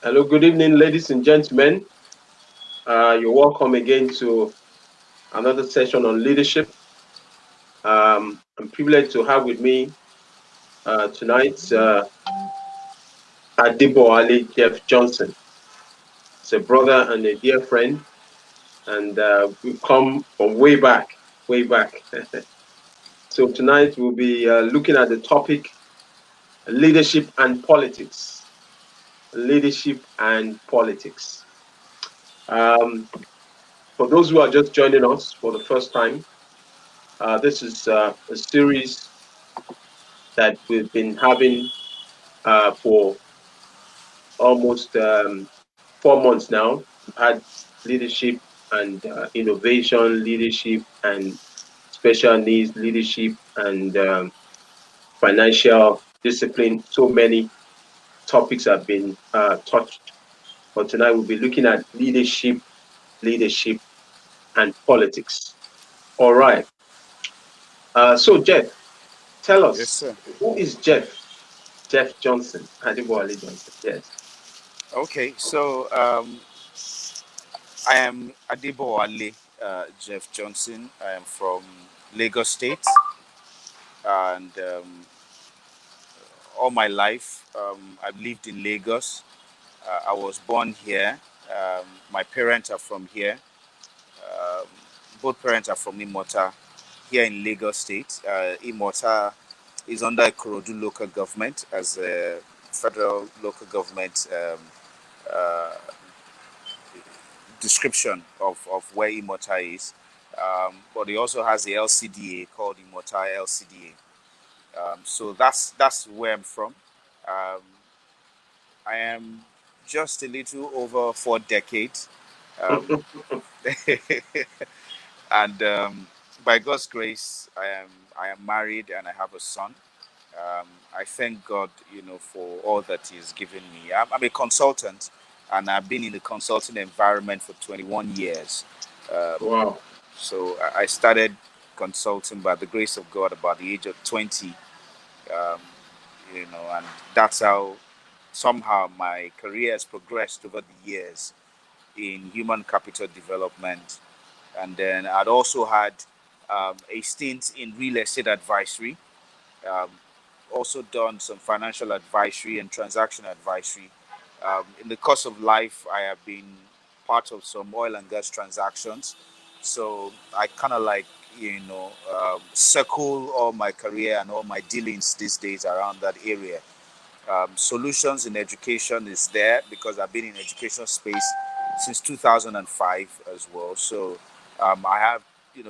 Hello, good evening, ladies and gentlemen. You're welcome again to another session on leadership. I'm privileged to have with me tonight Adibo Ali Jeff Johnson. He's a brother and a dear friend, and we've come from way back, way back. So tonight we'll be looking at the topic leadership and politics. Leadership and politics. Um, for those who are just joining us for the first time, this is a series that we've been having for almost 4 months now. We've had leadership and innovation, leadership and special needs, leadership and financial discipline. So many topics have been touched. But tonight we'll be looking at leadership, and politics. All right. So, Jeff, tell Yes, us, sir. who is Jeff? Jeff Johnson, Adibowale Johnson. Yes. Okay, so I am Adibo Ali Jeff Johnson. I am from Lagos State, and all my life I've lived in Lagos. I was born here. My parents are from here. Um, Both parents are from Imota, here in Lagos State. Imota is under Ikorodu local government as a federal local government. Uh, Description of where Imota is. But he also has the LCDA called Imota LCDA. So that's where I'm from. Um, I am just a little over 4 decades, um, and by God's grace, I am married and I have a son. I thank God, for all that He's given me. I'm a consultant, and I've been in the consulting environment for 21 years. Um, Wow. so I started consulting by the grace of God about the age of 20, um, and that's how somehow my career has progressed over the years in human capital development. And then I'd also had a stint in real estate advisory. Um, Also done some financial advisory and transaction advisory. In the course of life, I have been part of some oil and gas transactions. So I kind of like, circle all my career and all my dealings these days around that area. Solutions in education is there because I've been in education space since 2005 as well. So I have,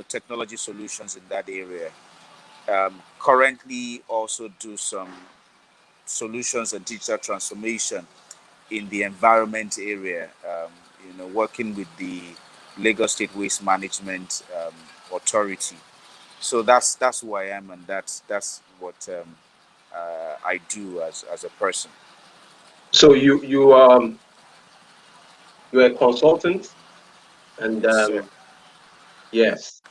technology solutions in that area. Currently also do some solutions and digital transformation in the environment area, working with the Lagos State Waste Management Authority. So that's who I am, and that's what I do as a person. So you're a consultant, and Yes, sir. yes,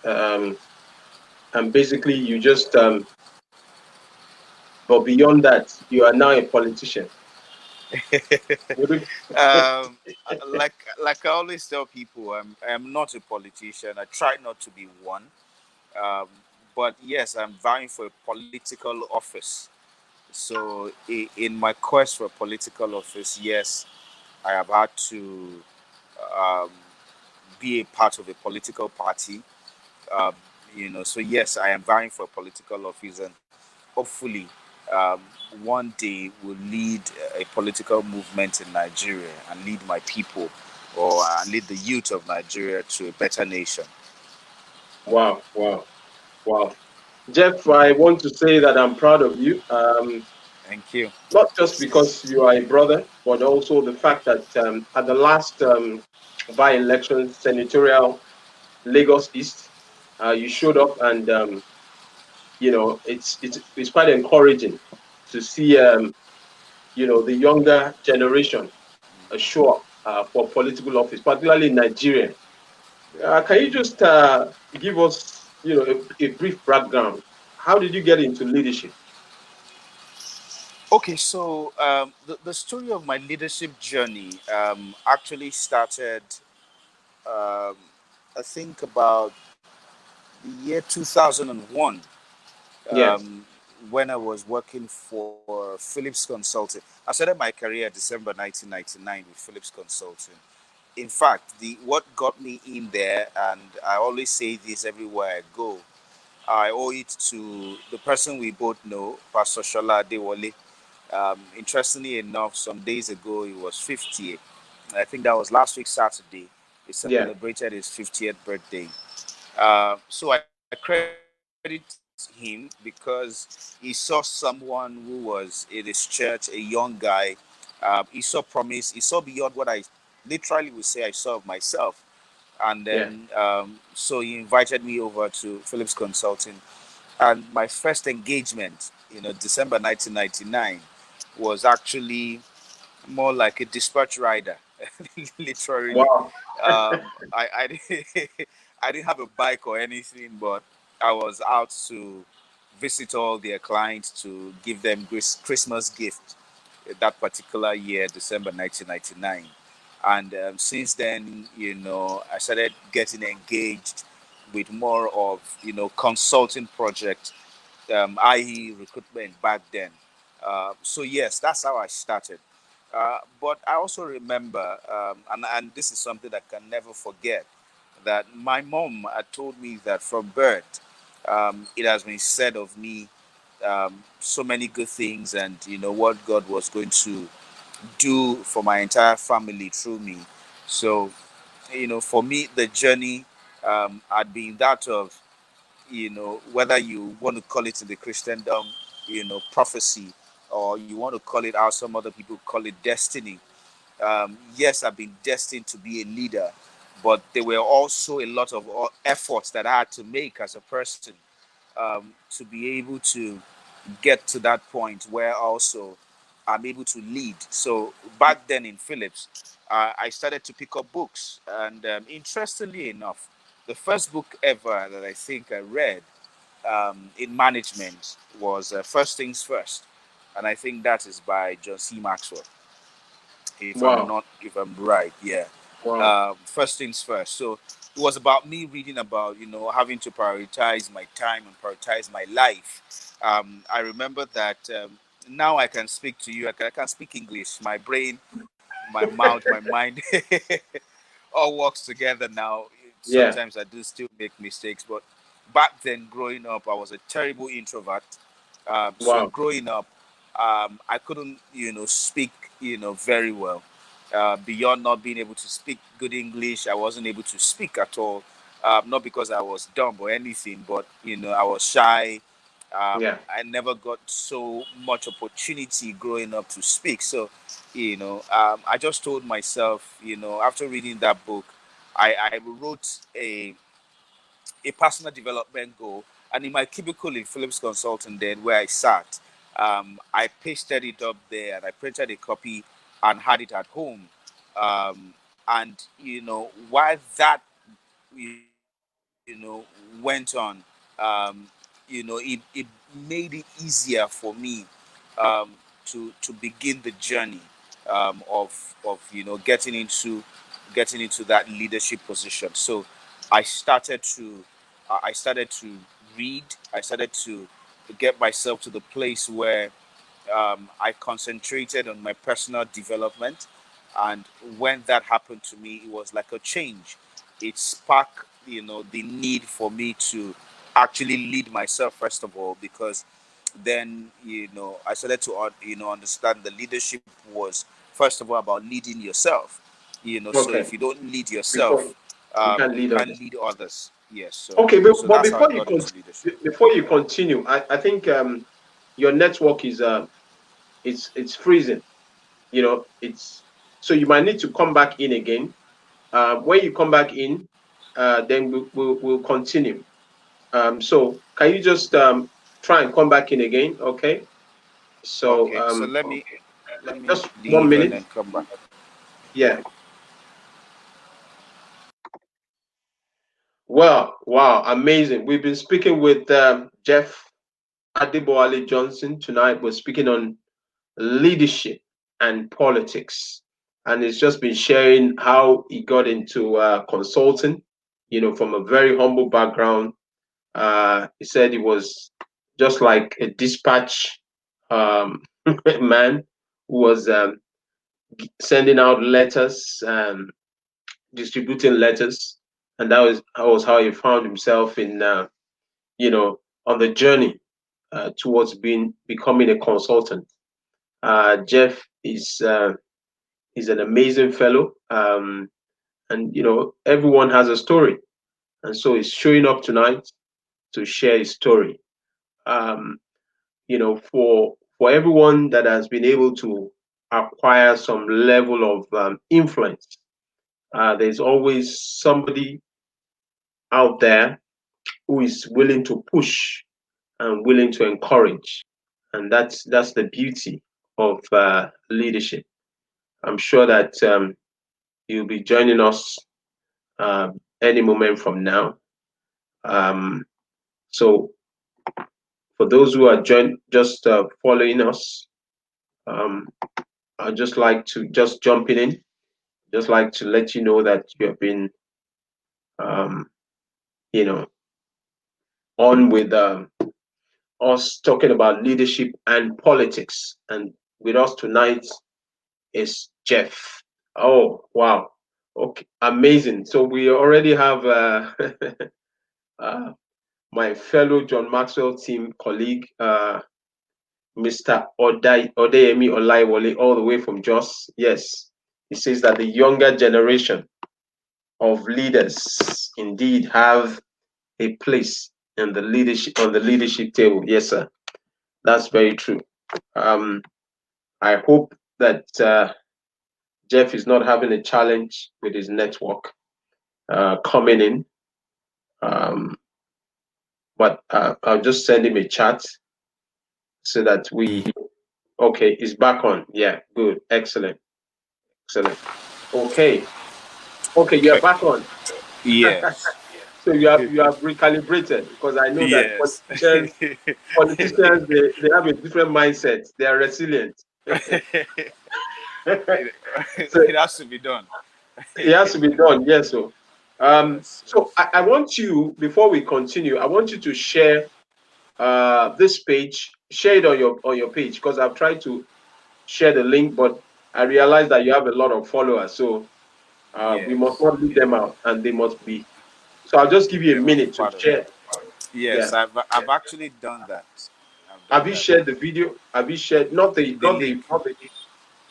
and basically you just but beyond that, you are now a politician. Would Like I always tell people, I'm not a politician. I try not to be one. Um, but yes, I'm vying for a political office. So in my quest for a political office, yes, I have had to um, be a part of a political party. Um, so yes, I am vying for a political office, and hopefully, um, one day will lead a political movement in Nigeria and lead my people, or lead the youth of Nigeria to a better nation. wow, wow, wow. Jeff, I want to say that I'm proud of you. Thank you. Not just because you are a brother, but also the fact that at the last by-election senatorial Lagos East, you showed up, and it's quite encouraging to see the younger generation show up for political office, particularly in Nigeria. Can you just give us a brief background? How did you get into leadership? Okay, so the story of my leadership journey actually started, um, I think, about the year 2001, Yes. um, when I was working for Philips Consulting. I started my career December 1999 with Philips Consulting. In fact, the what got me in there, and I always say this everywhere I go, I owe it to the person we both know, Pastor Shola Adewale. Interestingly enough, some days ago he was 50. I think that was last week Saturday. He Yeah. celebrated his 50th birthday. So I credit him because he saw someone who was in his church, a young guy. He saw promise. He saw beyond what I literally would say I saw of myself. And Yeah. then, so he invited me over to Philips Consulting. And my first engagement, December 1999, was actually more like a dispatch rider, literally. Wow. I didn't, I didn't have a bike or anything, but I was out to visit all their clients to give them Christmas gift that particular year, December 1999. And since then, I started getting engaged with more of, consulting projects, i.e., recruitment back then. So yes, that's how I started. But I also remember, and this is something I can never forget, that my mom had told me that from birth, it has been said of me so many good things, and what God was going to do for my entire family through me. So, for me, the journey had been that of, whether you want to call it in the Christendom, prophecy, or you want to call it how some other people call it destiny. Yes, I've been destined to be a leader, but there were also a lot of efforts that I had to make as a person to be able to get to that point where also I'm able to lead. So back then in Philips, I started to pick up books, and interestingly enough, the first book ever that I think I read in management was First Things First, and I think that is by John C. Maxwell, Wow. if I'm right, yeah. Wow. First things first. So it was about me reading about having to prioritize my time and prioritize my life. I remember that now I can speak to you. I can speak English. My brain, my mouth, my mind all works together now. Yeah. Sometimes I do still make mistakes, but back then, growing up, I was a terrible introvert. So Wow. growing up, I couldn't, speak, very well. Beyond not being able to speak good English, I wasn't able to speak at all. Not because I was dumb or anything, but I was shy. Yeah. I never got so much opportunity growing up to speak. So, I just told myself, after reading that book, I wrote a personal development goal. And in my cubicle in Philips Consulting, then where I sat, I pasted it up there and I printed a copy and had it at home. And while that went on, it made it easier for me um, to begin the journey of getting into that leadership position. So I started to I started to read. I started to get myself to the place where I concentrated on my personal development. And when that happened to me, it was like a change. It sparked, the need for me to actually lead myself, first of all, because then, I started to, understand the leadership was, first of all, about leading yourself. So Okay. if you don't lead Before yourself, you can you lead can't others. lead others. Yes. So, Okay, so but that's how I got into leadership. before you continue, I think your network is it's freezing. It's so you might need to come back in again. When you come back in, then we'll continue. So can you just try and come back in again? Okay. So Okay. So let me just one leave and minute. then come back. Yeah. Well, wow, amazing. We've been speaking with Jeff Adeboale Johnson tonight. We're speaking on leadership and politics. And he's just been sharing how he got into consulting, from a very humble background. He said he was just like a dispatch man who was sending out letters, distributing letters, and that was how he found himself in on the journey towards becoming a consultant. Jeff is an amazing fellow, and everyone has a story, and so he's showing up tonight to share his story. Um, for everyone that has been able to acquire some level of influence, there's always somebody out there who is willing to push and willing to encourage, and that's the beauty of leadership. I'm sure that you'll be joining us any moment from now. Um, so for those who are just following us, um, I'd just like to just jump in, just like to let you know that you have been, um, you know, on with us talking about leadership and politics. And with us tonight is Jeff. Oh, wow. Okay, amazing. So we already have uh, my fellow John Maxwell team colleague, Mr. Odeyemi Olaiwole, all the way from Jos. Yes, he says that the younger generation of leaders indeed have a place in the leadership on the leadership table. Yes, sir, that's very true. Um, I hope that Jeff is not having a challenge with his network coming in. Um, but I'll just send him a chat so that we. Okay, he's back on. Yeah, good, excellent, excellent. Okay, okay, you're Okay. back on. Yes. So you have recalibrated because I know that Yes. politicians they have a different mindset. They are resilient. it, So it has to be done. it has to be done. Yes. So Yes. so I want you before we continue, I want you to share this page, share it on your page because I've tried to share the link, but I realize that you have a lot of followers. So we must Yes. not leave them out and they must be. So I'll just give you a They must be minute to part of share. it. Yes, Yeah. I've actually done that. I've Have done you that. shared the video? Have you shared The link. not the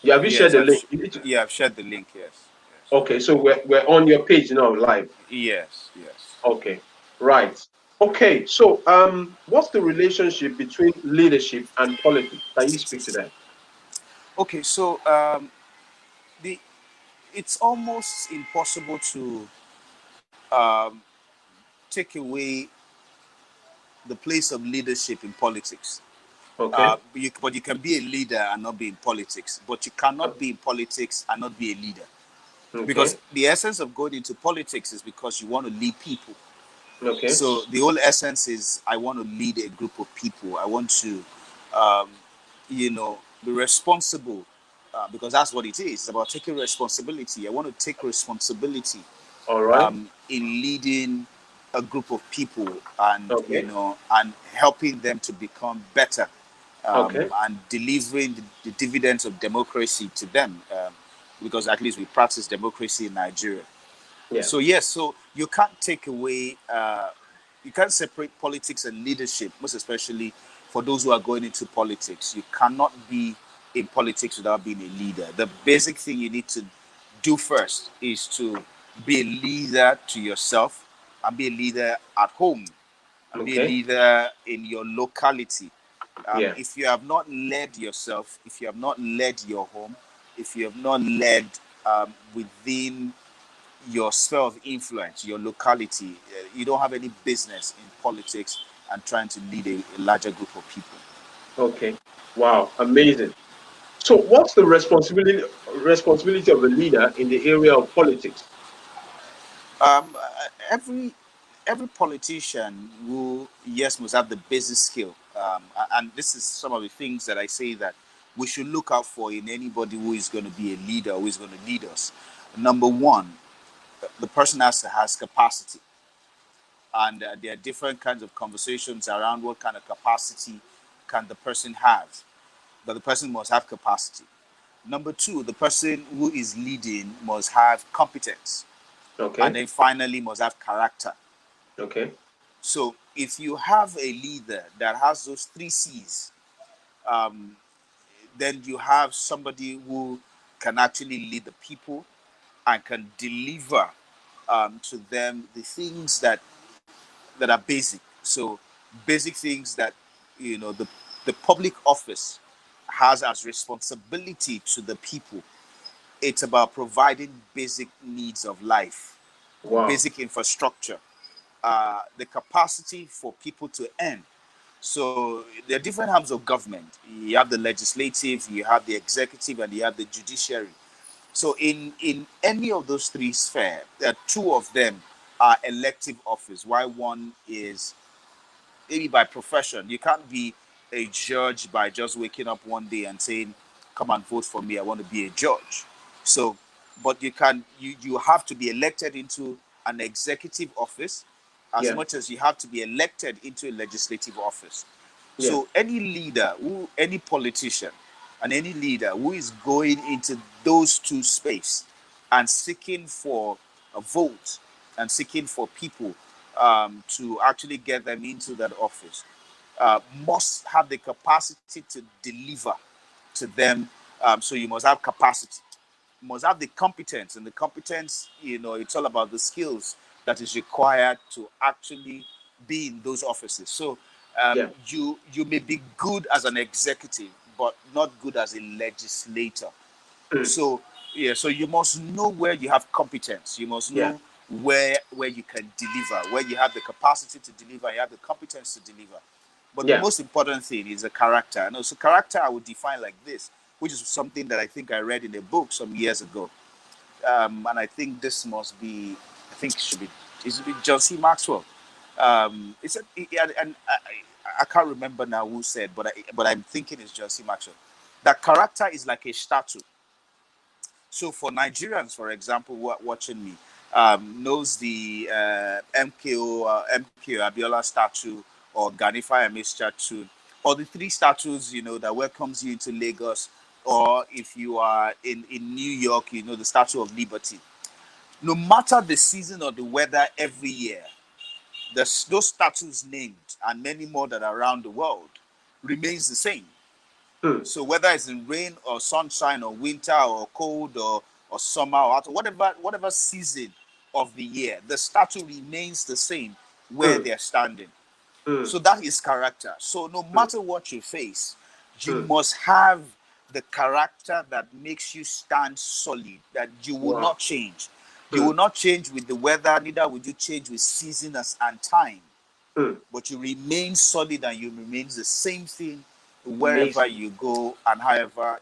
yeah, have you shared Yes, the link? You need to, yeah, I've shared the link. Yes. Yes. okay, so we're on your page now live. Yes. Yes. Okay. Right. Okay. So what's the relationship between leadership and politics? Can you speak to that? Okay, so the it's almost impossible to um, take away the place of leadership in politics. Okay. But you can be a leader and not be in politics. But you cannot be in politics and not be a leader. Because Okay. the essence of going into politics is because you want to lead people. Okay. So the whole essence is I want to lead a group of people. I want to, um, be responsible because that's what it is. It's about taking responsibility. I want to take responsibility All right. in leading a group of people and Okay. and helping them to become better Okay. and delivering the dividends of democracy to them because at least we practice democracy in Nigeria. Yeah. So yes, so you can't take away, you can't separate politics and leadership, most especially for those who are going into politics. You cannot be in politics without being a leader. The basic thing you need to do first is to be a leader to yourself and be a leader at home and be a Okay. leader in your locality. Yeah. If you have not led yourself, if you have not led your home, if you have not led within your sphere of influence, your locality. You don't have any business in politics and trying to lead a larger group of people. Okay. Wow. Amazing. So what's the responsibility of a leader in the area of politics? Every politician will yes must have the basic skill, and this is some of the things that I say that we should look out for in anybody who is going to be a leader, who is going to lead us. Number one, the person has to has capacity, and there are different kinds of conversations around what kind of capacity can the person have, but the person must have capacity. Number two, the person who is leading must have competence, and Okay. then finally must have character. Okay. So if you have a leader that has those three C's, um, then you have somebody who can actually lead the people and can deliver to them the things that are basic. So basic things that the public office has as responsibility to the people. It's about providing basic needs of life, Wow. basic infrastructure, the capacity for people to earn. So there are different arms of government. You have the legislative, you have the executive, and you have the judiciary. So in any of those three spheres, there are two of them are elective office, while one is maybe by profession. You can't be a judge by just waking up one day and saying, "Come and vote for me. I want to be a judge." So, but you have to be elected into an executive office as Yeah. much as you have to be elected into a legislative office. Yeah. So any leader, any politician, and any leader who is going into those two space and seeking for a vote and seeking for people to actually get them into that office must have the capacity to deliver to them. So you must have capacity, you must have the competence, and the competence, it's all about the skills that is required to actually be in those offices. So Yeah. you may be good as an executive, but not good as a legislator. Mm. So yeah, so you must know where you have competence. You must Yeah. know where you can deliver, where you have the capacity to deliver, you have the competence to deliver. But the Yeah. most important thing is the character. And also character I would define like this, which is something that I think I read in a book some years ago. And I think this must be, I think it should be, it should be John C. Maxwell. It's a, and I can't remember now who said, but I'm thinking it's John C. Maxwell. That character is like a statue. So for Nigerians, for example, who are watching me, knows the MKO Abiola statue or Gani Fayemi statue, or the three statues, that welcomes you into Lagos, or if you are in New York, the Statue of Liberty. No matter the season or the weather every year, those statues named and many more that are around the world remains the same. Mm. So whether it's in rain or sunshine or winter or cold or summer or whatever season of the year, the statue remains the same where Mm. they're standing. Mm. So that is character. So no Mm. matter what you face, you Mm. must have the character that makes you stand solid, that you will Wow. not change. You will Mm. not change with the weather, neither will you change with seasons and time, Mm. but you remain solid and you remain the same thing wherever Amazing. you go and however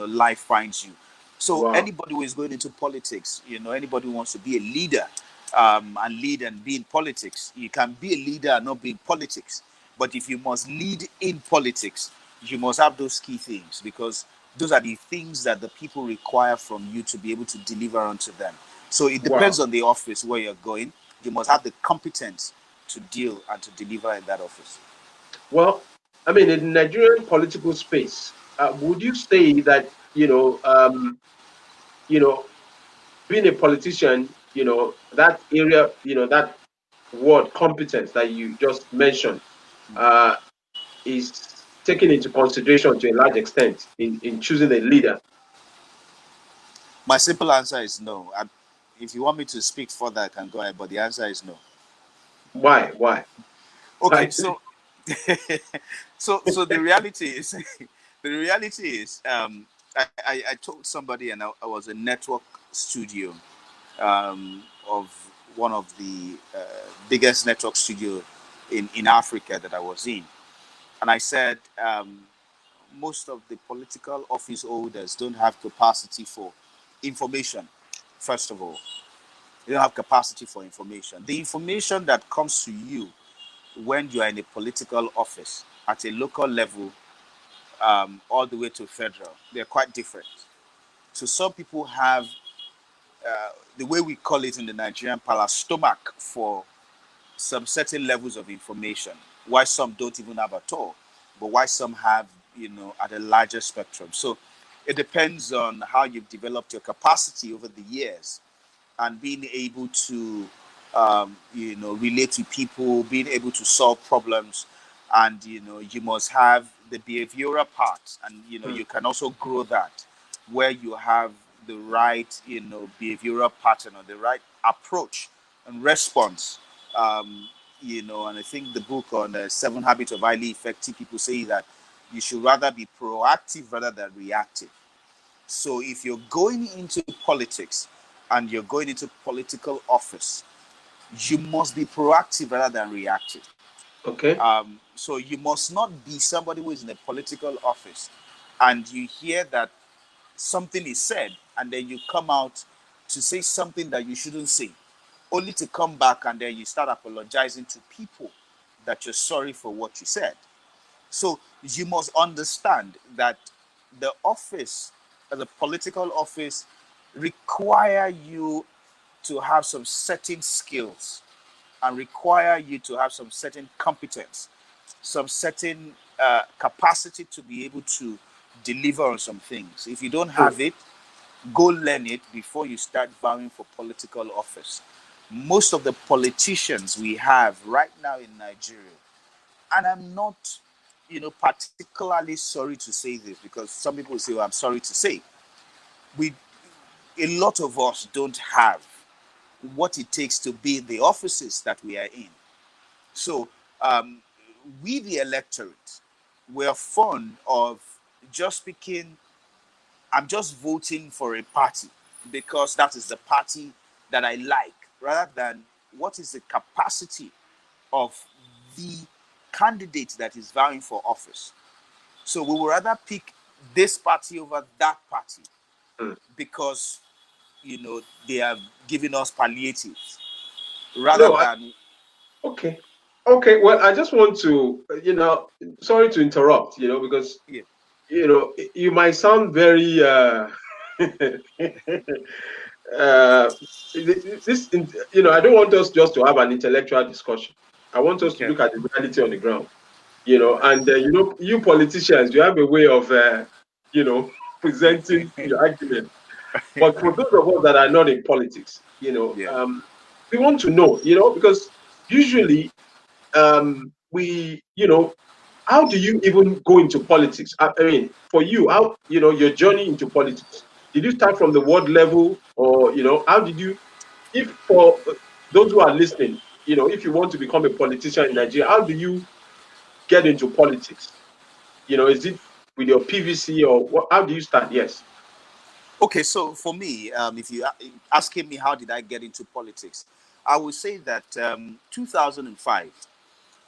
life finds you. So Wow. anybody who is going into politics, anybody who wants to be a leader and lead and be in politics, you can be a leader and not be in politics. But if you must lead in politics, you must have those key things, because those are the things that the people require from you to be able to deliver unto them. So it depends Wow. on the office where you're going. You must have the competence to deal and to deliver in that office. Well, I mean, in Nigerian political space, would you say that you know, being a politician, that area, that word competence that you just mentioned, uh, is taken into consideration to a large extent in choosing a leader? My simple answer is no. If you want me to speak further, I can go ahead, but the answer is no. Why? Why? Okay, Why? so so the reality is the reality is I told somebody, and I was a network studio of one of the biggest network studio in Africa that I was in, and I said most of the political office holders don't have capacity for information. First of all, they don't have capacity for information. The information that comes to you when you are in a political office at a local level all the way to federal. They're quite different. So some people have the way we call it in the Nigerian parlance, stomach for some certain levels of information. Why some don't even have at all, but why some have, at a larger spectrum. So it depends on how you've developed your capacity over the years and being able to relate to people, being able to solve problems, and you must have the behavioral part, and Mm. you can also grow that where you have the right behavioral pattern or the right approach and response. And I think the book on Seven Habits of Highly Effective People say that you should rather be proactive rather than reactive. So if you're going into politics and you're going into political office, you must be proactive rather than reactive. Okay. So you must not be somebody who is in a political office and you hear that something is said and then you come out to say something that you shouldn't say, only to come back and then you start apologizing to people that you're sorry for what you said. So you must understand that the office, the political office, require you to have some certain skills and require you to have some certain competence, some certain capacity to be able to deliver on some things. If you don't Mm. have it, go learn it before you start vying for political office. Most of the politicians we have right now in Nigeria, and I'm not, particularly sorry to say this because some people say, "Well, I'm sorry to say," we, a lot of us don't have what it takes to be in the offices that we are in. So, um, we, the electorate, we're fond of just speaking, I'm just voting for a party because that is the party that I like, rather than what is the capacity of the candidate that is vying for office. So we would rather pick this party over that party Mm. because they are giving us palliatives rather No, than okay. Okay. Well, I just want to, sorry to interrupt, because, yeah. you might sound very, uh, this, I don't want us just to have an intellectual discussion. I want us to Okay. look at the reality on the ground, and, you politicians, you have a way of, you know, presenting your argument. But for those of us that are not in politics, Yeah. we want to know, because usually we, how do you even go into politics? I mean, for you, how, your journey into politics? Did you start from the ward level, or, how did you, if for those who are listening, if you want to become a politician in Nigeria, how do you get into politics? Is it with your PVC, or what, how do you start? Yes. Okay, so for me, if you asking me how did I get into politics, I would say that 2005,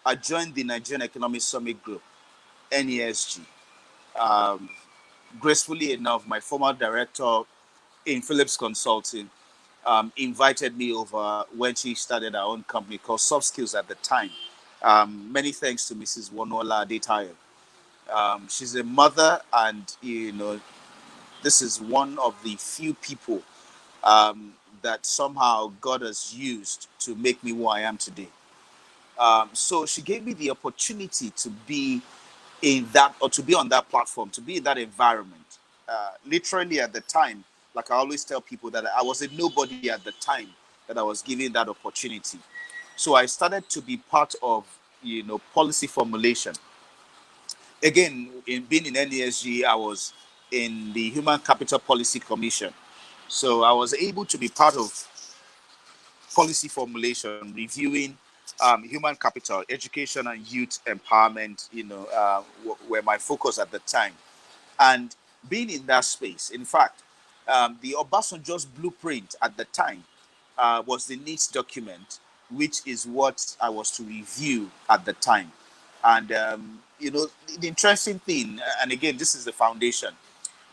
I joined the Nigerian Economic Summit Group, NESG. Um, Gracefully enough, my former director in Phillips Consulting invited me over when she started her own company called Soft Skills at the time. Many thanks to Mrs. Wonola Adetayo. She's a mother, and this is one of the few people that somehow God has used to make me who I am today. So she gave me the opportunity to be in that, or to be on that platform, to be in that environment. Literally at the time, like I always tell people, that I was a nobody at the time that I was given that opportunity. So I started to be part of policy formulation. Again, in being in NESG, I was in the Human Capital Policy Commission. So I was able to be part of policy formulation, reviewing human capital, education, and youth empowerment. Were my focus at the time, and being in that space. In fact, the Obasanjo's blueprint at the time was the needs document, which is what I was to review at the time. And the interesting thing, and again, this is the foundation,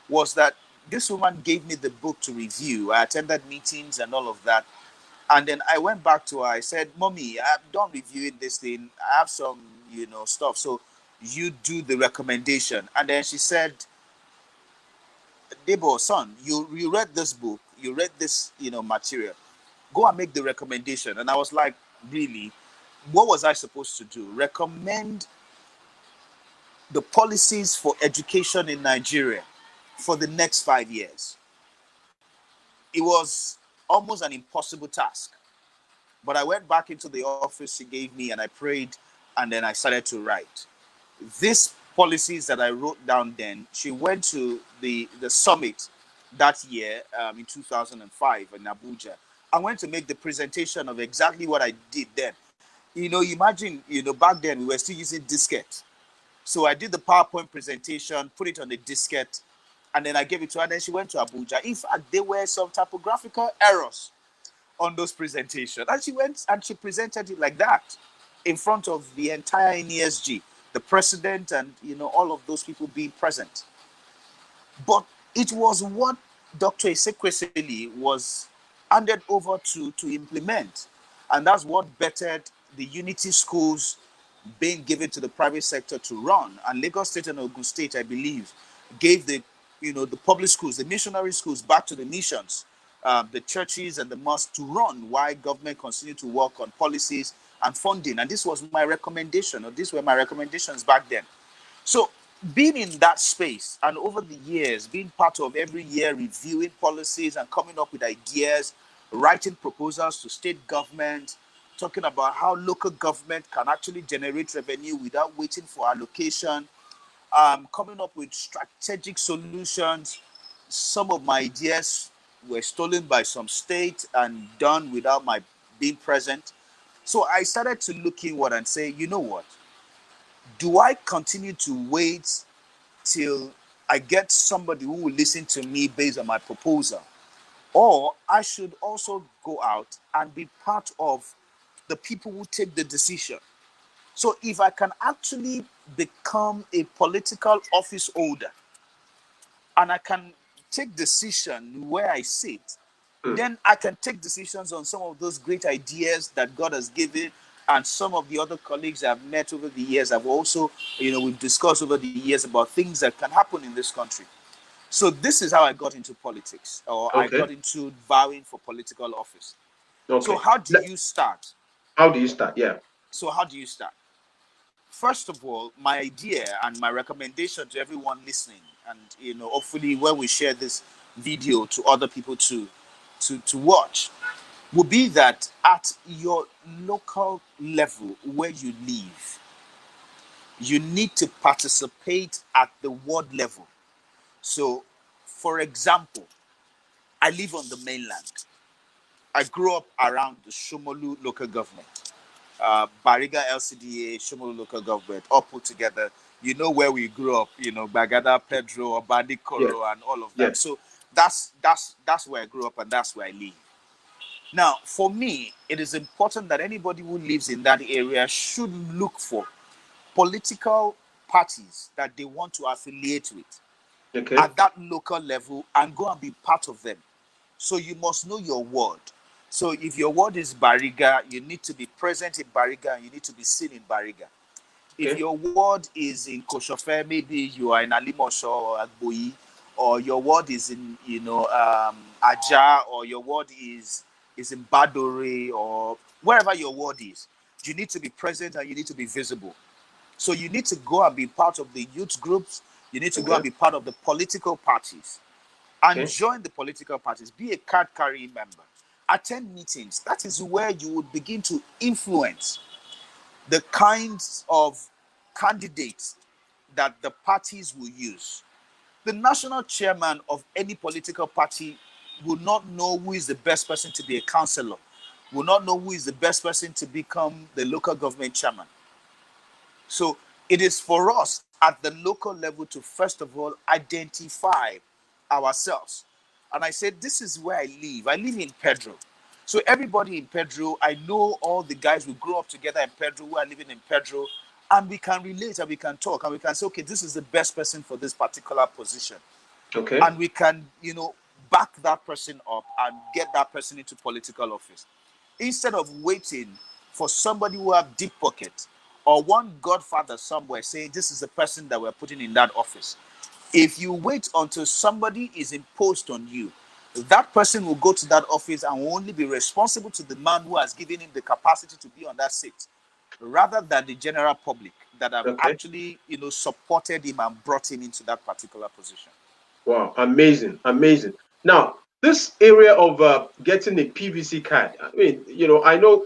was that this woman gave me the book to review. I attended meetings and all of that. And then I went back to her. I said, "Mommy, I'm done reviewing this thing. I have some, stuff. So you do the recommendation. And then she said, Debo, son, you read this book, you read this, material. Go and make the recommendation. And I was like, really? What was I supposed to do? Recommend the policies for education in Nigeria for the next 5 years. It was almost an impossible task. But I went back into the office she gave me and I prayed, and then I started to write. These policies that I wrote down then, she went to the summit that year, in 2005 in Abuja. I went to make the presentation of exactly what I did then. Imagine, back then we were still using diskette. So I did the PowerPoint presentation, put it on the diskette, and then I gave it to her. And then she went to Abuja. In fact, there were some typographical errors on those presentations. And she went and she presented it like that in front of the entire NESG, the president, and all of those people being present. But it was what Dr. Ezekwesili was handed over to implement. And that's what bettered the unity schools being given to the private sector to run. And Lagos State and Ogun State, I believe, gave the public schools, the missionary schools back to the missions, the churches and the mosques to run while government continued to work on policies and funding. And this was my recommendation, or these were my recommendations back then. So being in that space and over the years, being part of every year reviewing policies and coming up with ideas, writing proposals to state government, talking about how local government can actually generate revenue without waiting for allocation, coming up with strategic solutions. Some of my ideas were stolen by some state and done without my being present. So I started to look inward and say, you know what? Do I continue to wait till I get somebody who will listen to me based on my proposal? Or I should also go out and be part of the people who take the decision. So if I can actually become a political office holder and I can take decision where I sit, then I can take decisions on some of those great ideas that God has given. And some of the other colleagues I've met over the years have also, we've discussed over the years about things that can happen in this country. So this is how I got into politics, or I Okay. got into vowing for political office. So Okay. how do you start? How do you start? Yeah. So how do you start? First of all, my idea and my recommendation to everyone listening, and hopefully when we share this video to other people to watch, would be that at your local level where you live, you need to participate at the ward level. So, for example, I live on the mainland. I grew up around the Shomolu local government, Bariga LCDA, Shomolu local government, all put together. You know where we grew up, Bagada, Pedro, Yes. Obadikoro, and all of Yes. that. So that's where I grew up and that's where I live. Now, for me, it is important that anybody who lives in that area should look for political parties that they want to affiliate with Okay. at that local level and go and be part of them. So you must know your ward. So if your ward is Bariga, you need to be present in Bariga and you need to be seen in Bariga. If Okay. your ward is in Koshofe, maybe you are in Alimosho or Agboyi, or your ward is in Aja, or your ward is in Badore, or wherever your ward is, you need to be present and you need to be visible. So you need to go and be part of the youth groups. You need to go and Okay. be part of the political parties and Okay. join the political parties. Be a card carrying member. Attend meetings. That is where you would begin to influence the kinds of candidates that the parties will use. The national chairman of any political party will not know who is the best person to be a councillor, will not know who is the best person to become the local government chairman. So it is for us at the local level to first of all identify ourselves. And I said, this is where I live. I live in Pedro. So everybody in Pedro, I know all the guys who grew up together in Pedro, who are living in Pedro, and we can relate and we can talk and we can say, okay, this is the best person for this particular position. Okay. And we can, back that person up and get that person into political office. Instead of waiting for somebody who have deep pockets or one godfather somewhere saying this is the person that we're putting in that office. If you wait until somebody is imposed on you, that person will go to that office and will only be responsible to the man who has given him the capacity to be on that seat, rather than the general public that have Okay. actually, supported him and brought him into that particular position. Wow. Amazing. Amazing. Now, this area of getting a PVC card, I mean, I know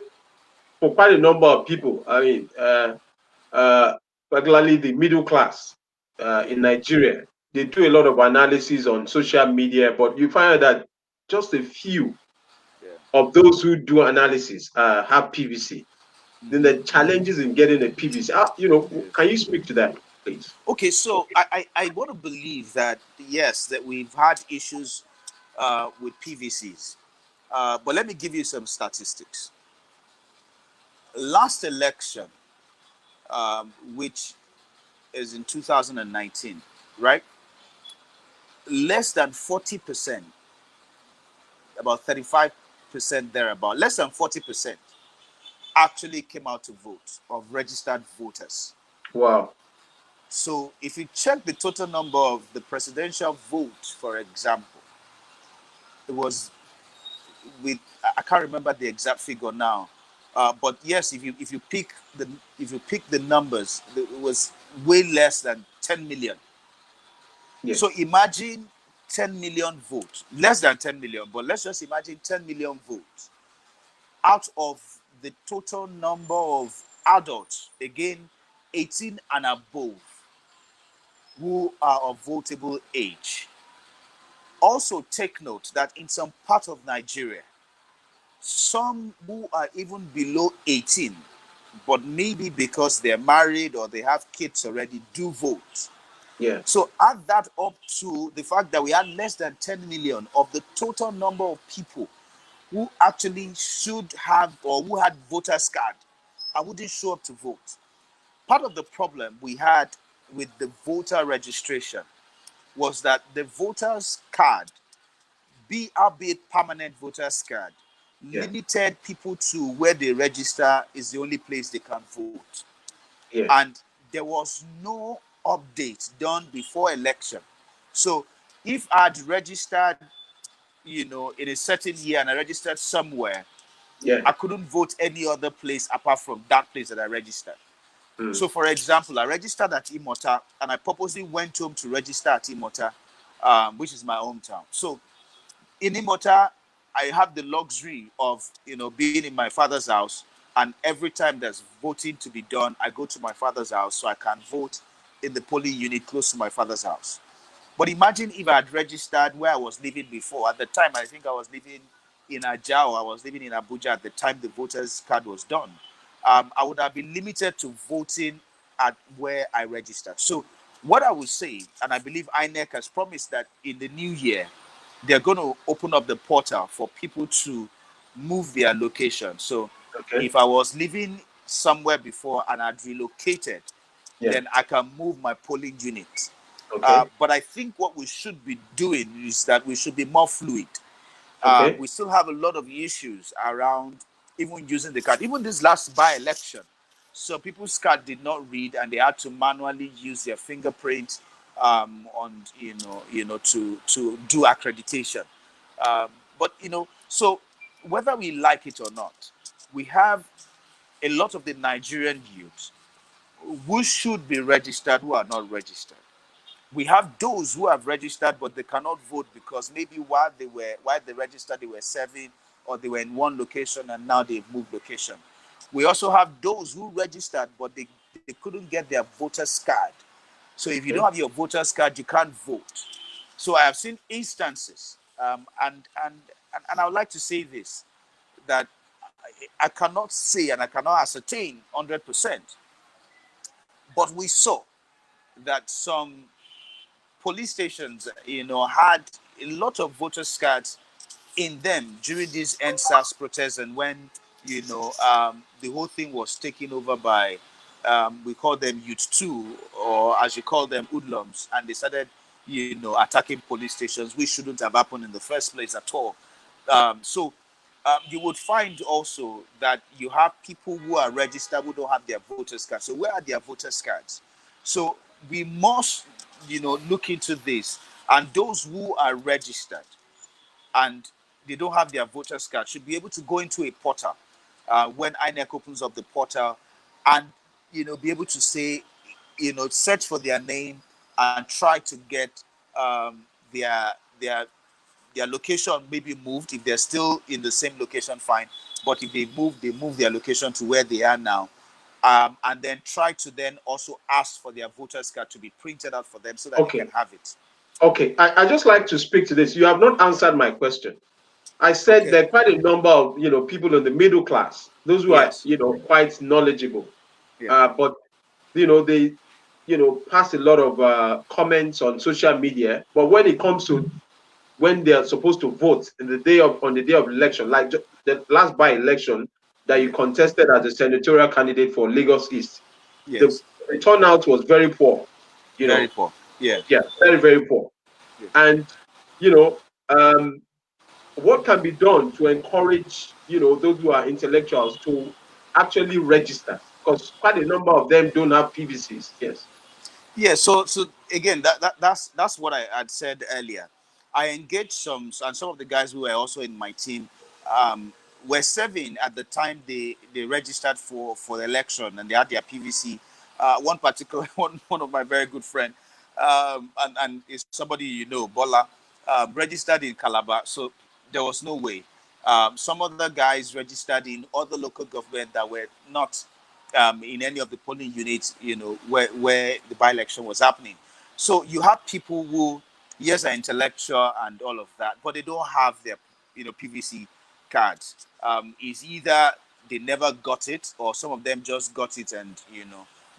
for quite a number of people, I mean, uh, particularly the middle class in Nigeria, they do a lot of analysis on social media, but you find out that just a few Yeah. of those who do analysis have PVC. Then Mm-hmm. the challenges in getting a PVC, can you Yes. speak to that, please? Okay, so I want to believe that yes, that we've had issues with PVCs. But let me give you some statistics. Last election, which is in 2019, right? Less than 40%, about 35% thereabout, less than 40% actually came out to vote of registered voters. Wow. So if you check the total number of the presidential vote, for example, it was with, I can't remember the exact figure now, but yes, if you pick the numbers, it was way less than 10 million. So Yes. imagine 10 million votes, less than 10 million, but let's just imagine 10 million votes out of the total number of adults, again, 18 and above, who are of votable age. Also, take note that in some part of Nigeria, some who are even below 18, but maybe because they're married or they have kids already, do vote. Yeah. So add that up to the fact that we had less than 10 million of the total number of people who actually should have or who had voters card and wouldn't show up to vote. Part of the problem we had with the voter registration was that the voters card, be albeit permanent voters card, Yeah. limited people to where they register is the only place they can vote. Yeah. And there was no update done before election. So if I'd registered, in a certain year and I registered somewhere, Yeah. I couldn't vote any other place apart from that place that I registered. Mm. So, for example, I registered at Imota and I purposely went home to register at Imota, which is my hometown. So, in Imota, I have the luxury of being in my father's house, and every time there's voting to be done, I go to my father's house so I can vote in the polling unit close to my father's house. But imagine if I had registered where I was living before. At the time, I think I was living in Ajao. I was living in Abuja at the time the voters card was done. I would have been limited to voting at where I registered. So, what I would say, and I believe INEC has promised that in the new year, they're going to open up the portal for people to move their location. So, Okay. if I was living somewhere before and I'd relocated, Yeah. then I can move my polling unit. Okay. But I think what we should be doing is that we should be more fluid. Okay. We still have a lot of issues around even using the card. Even this last by-election, so people's card did not read, and they had to manually use their fingerprint on to do accreditation. But so whether we like it or not, we have a lot of the Nigerian youth who should be registered who are not registered. We have those who have registered but they cannot vote because maybe while they registered they were serving, or they were in one location and now they've moved location. We also have those who registered but they couldn't get their voters card. So if you don't Okay. have your voters card, you can't vote. So I have seen instances, and I would like to say this, that I cannot say and I cannot ascertain 100%, but we saw that some police stations, had a lot of voters cards in them during these NSAS protests, and when the whole thing was taken over by we call them Youth Two, or as you call them, hoodlums, and they started attacking police stations, which shouldn't have happened in the first place at all. So you would find also that you have people who are registered who don't have their voters cards. So where are their voters cards? So we must, look into this. And those who are registered and they don't have their voters card should be able to go into a portal when INEC opens up the portal, and be able to say, search for their name and try to get um, their their their location maybe moved. If they're still in the same location, fine. But if they move their location to where they are now. And then try to then also ask for their voters card to be printed out for them so that they can Okay. have it. Okay. I just like to speak to this. You have not answered my question. I said Okay. there are quite a number of people in the middle class, those who are Yes. quite knowledgeable, Yeah. but they pass a lot of comments on social media. But when it comes to when they are supposed to vote on the day of election, like the last by election that you Yeah. contested as a senatorial candidate for Lagos East, the, Yes. the turnout was very poor. You Very know, poor. Yeah. yeah, very very poor. Yeah. And you know, what can be done to encourage those who are intellectuals to actually register? Because quite a number of them don't have PVCs. Yes. Yeah, so again, that's what I had said earlier. I engaged some of the guys who were also in my team were serving at the time they registered for the election, and they had their PVC. One particular one of my very good friend, and is somebody Bola, registered in Calabar, so there was no way. Some other guys registered in other local government that were not in any of the polling units, where the by-election was happening. So you have people who, yes, are intellectual and all of that, but they don't have their, PVC cards. Is either they never got it, or some of them just got it and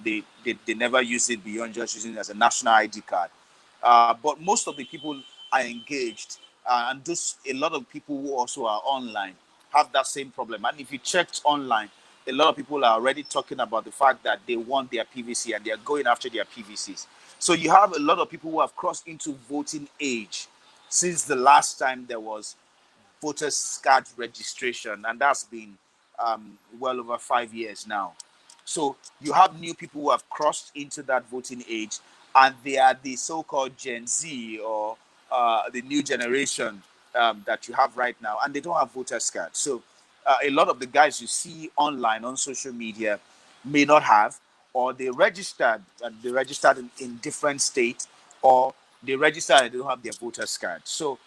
they never use it beyond just using it as a national ID card. But most of the people are engaged, and just a lot of people who also are online have that same problem. And if you checked online, a lot of people are already talking about the fact that they want their PVC and they are going after their PVCs. So you have a lot of people who have crossed into voting age since the last time there was voters card registration, and that's been well over 5 years now. So you have new people who have crossed into that voting age, and they are the so-called Gen Z, or the new generation that you have right now, and they don't have voters cards. So a lot of the guys you see online on social media may not have, or they registered and they registered in different states, or they registered and they don't have their voters card. So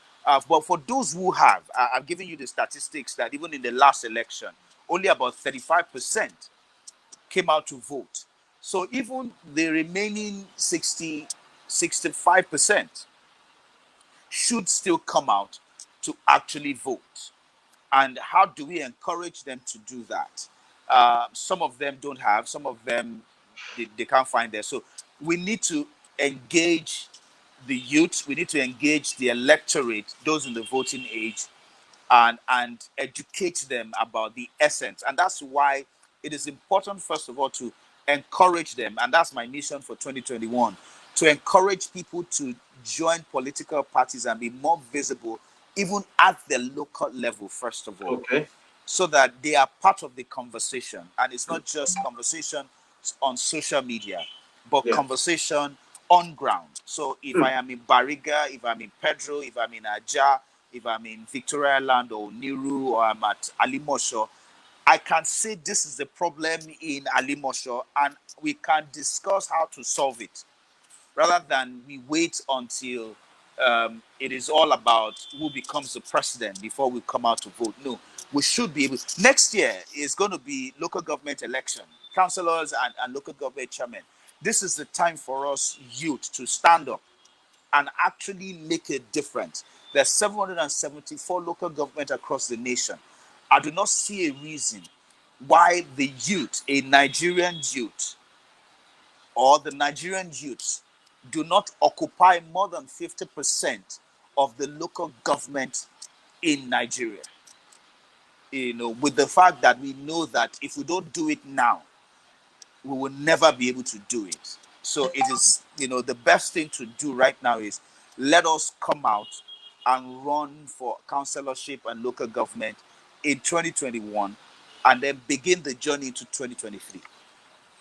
but for those who have, I've given you the statistics that even in the last election, only about 35% came out to vote. So even the remaining 65% should still come out to actually vote. And how do we encourage them to do that? Some of them don't have, some of them they can't find there. So we need to engage the youth, we need to engage the electorate, those in the voting age, and educate them about the essence. And that's why it is important, first of all, to encourage them. And that's my mission for 2021, to encourage people to join political parties and be more visible, even at the local level, first of all, Okay. so that they are part of the conversation. And it's not just conversation on social media, but Yeah. conversation on ground. So if I Mm. am in Bariga, if I'm in Pedro, if I'm in Aja, if I'm in Victoria Land or Niru, or I'm at Alimosho, I can say this is the problem in Alimosho, and we can discuss how to solve it, rather than we wait until it is all about who becomes the president before we come out to vote. No, we should be able. Next year is going to be local government election, councillors and local government chairmen. This is the time for us youth to stand up and actually make a difference. There's 774 local government across the nation. I do not see a reason why the youth, a Nigerian youth, or the Nigerian youths do not occupy more than 50% of the local government in Nigeria. With the fact that we know that if we don't do it now, we will never be able to do it. So it is, the best thing to do right now is let us come out and run for councillorship and local government in 2021 and then begin the journey to 2023.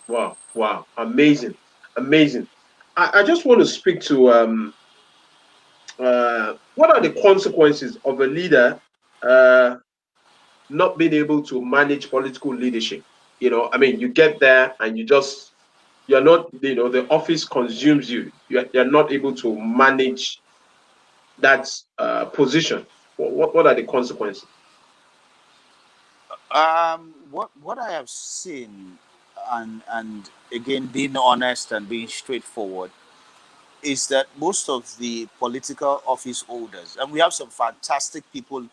Wow, wow, amazing, amazing. I just want to speak to what are the consequences of a leader uh, not being able to manage political leadership? You know, I mean, you get there and you're not, you know, the office consumes you. You're not able to manage that position. What are the consequences? What I have seen, and again being honest and being straightforward, is that most of the political office holders, and we have some fantastic people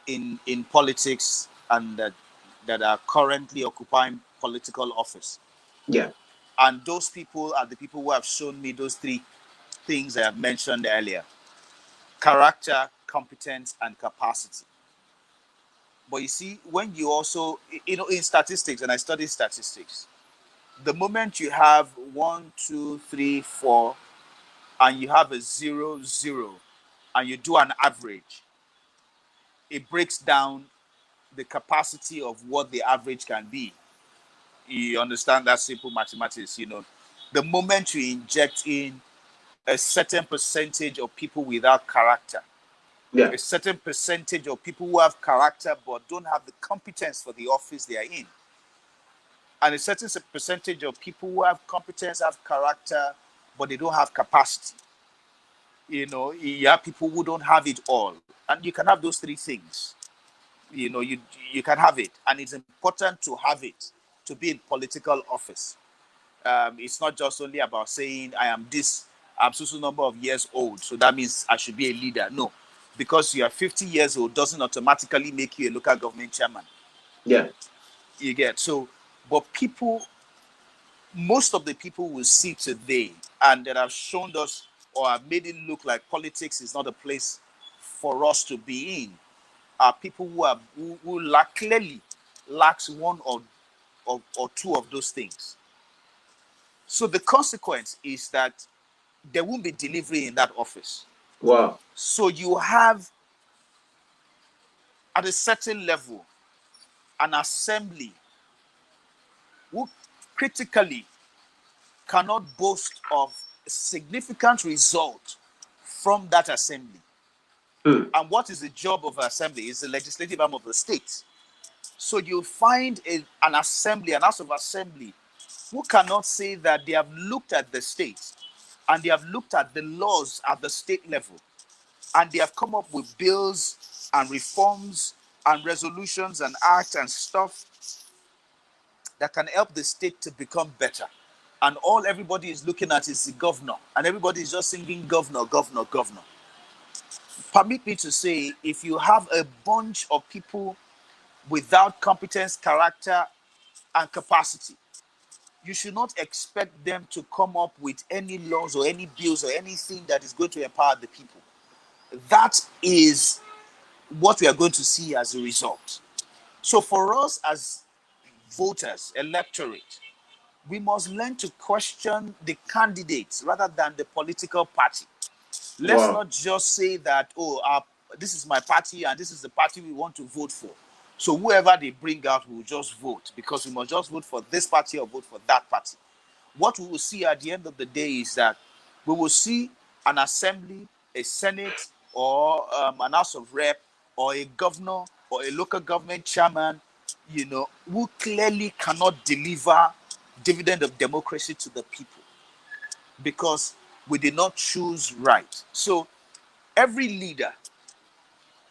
in politics and that are currently occupying political office, Yeah, and those people are the people who have shown me those three things I have mentioned earlier: character, competence, and capacity. But you see, when you also, in statistics, and I study statistics, the moment you have one, two, three, four, and you have a zero, zero, and you do an average, it breaks down the capacity of what the average can be. You understand that simple mathematics, The moment you inject in a certain percentage of people without character, yeah, a certain percentage of people who have character but don't have the competence for the office they are in, and a certain percentage of people who have competence, have character, but they don't have capacity. You have people who don't have it all, and you can have those three things. You can have it, and it's important to have it to be in political office. It's not just only about saying I'm so number of years old, so that means I should be a leader. No, because you are 50 years old doesn't automatically make you a local government chairman. yeah, You get so, but most of the people we see today and that have shown us or have made it look like politics is not a place for us to be in are people who clearly lacks one or two of those things. So the consequence is that there won't be delivery in that office. wow, So you have at a certain level an assembly who critically cannot boast of significant result from that assembly. hmm, And what is the job of an assembly? It's the legislative arm of the state. So you find an assembly, an house of assembly, who cannot say that they have looked at the state and they have looked at the laws at the state level and they have come up with bills and reforms and resolutions and acts and stuff that can help the state to become better. And all everybody is looking at is the governor, and everybody is just singing governor, governor, governor. Permit me to say, if you have a bunch of people without competence, character, and capacity, you should not expect them to come up with any laws or any bills or anything that is going to empower the people. That is what we are going to see as a result. So, for us as voters, electorate, we must learn to question the candidates rather than the political party. Let's wow, not just say that, this is my party and this is the party we want to vote for. So whoever they bring out, we'll just vote because we must just vote for this party or vote for that party. What we will see at the end of the day is that we will see an assembly, a senate, or an house of rep, or a governor, or a local government chairman, who clearly cannot deliver dividend of democracy to the people because we did not choose right. So every leader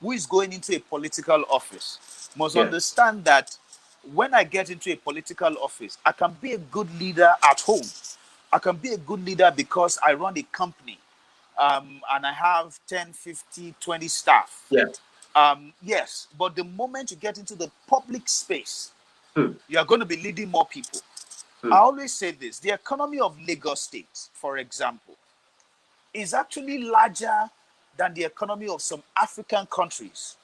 who is going into a political office must yeah, understand that when I get into a political office, I can be a good leader at home. I can be a good leader because I run a company and I have 10, 50, 20 staff. yeah, Yes, but the moment you get into the public space, hmm, you are going to be leading more people. I hmm, always say this: the economy of Lagos State, for example, is actually larger than the economy of some African countries.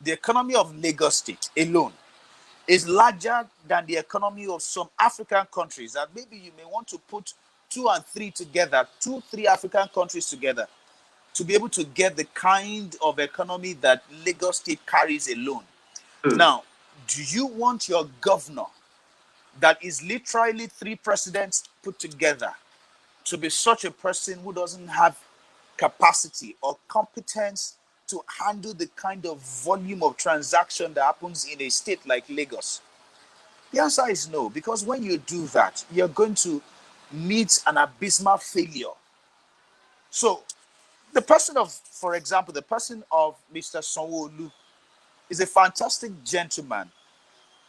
The economy of Lagos State alone is larger than the economy of some African countries. And maybe you may want to put two and three together, two, three African countries together to be able to get the kind of economy that Lagos State carries alone. Hmm. Now, do you want your governor, that is literally 3 presidents put together, to be such a person who doesn't have capacity or competence to handle the kind of volume of transaction that happens in a state like Lagos? The answer is no, because when you do that, you're going to meet an abysmal failure. So, the person of, for example, the person of Mr. Sanwo-Olu is a fantastic gentleman.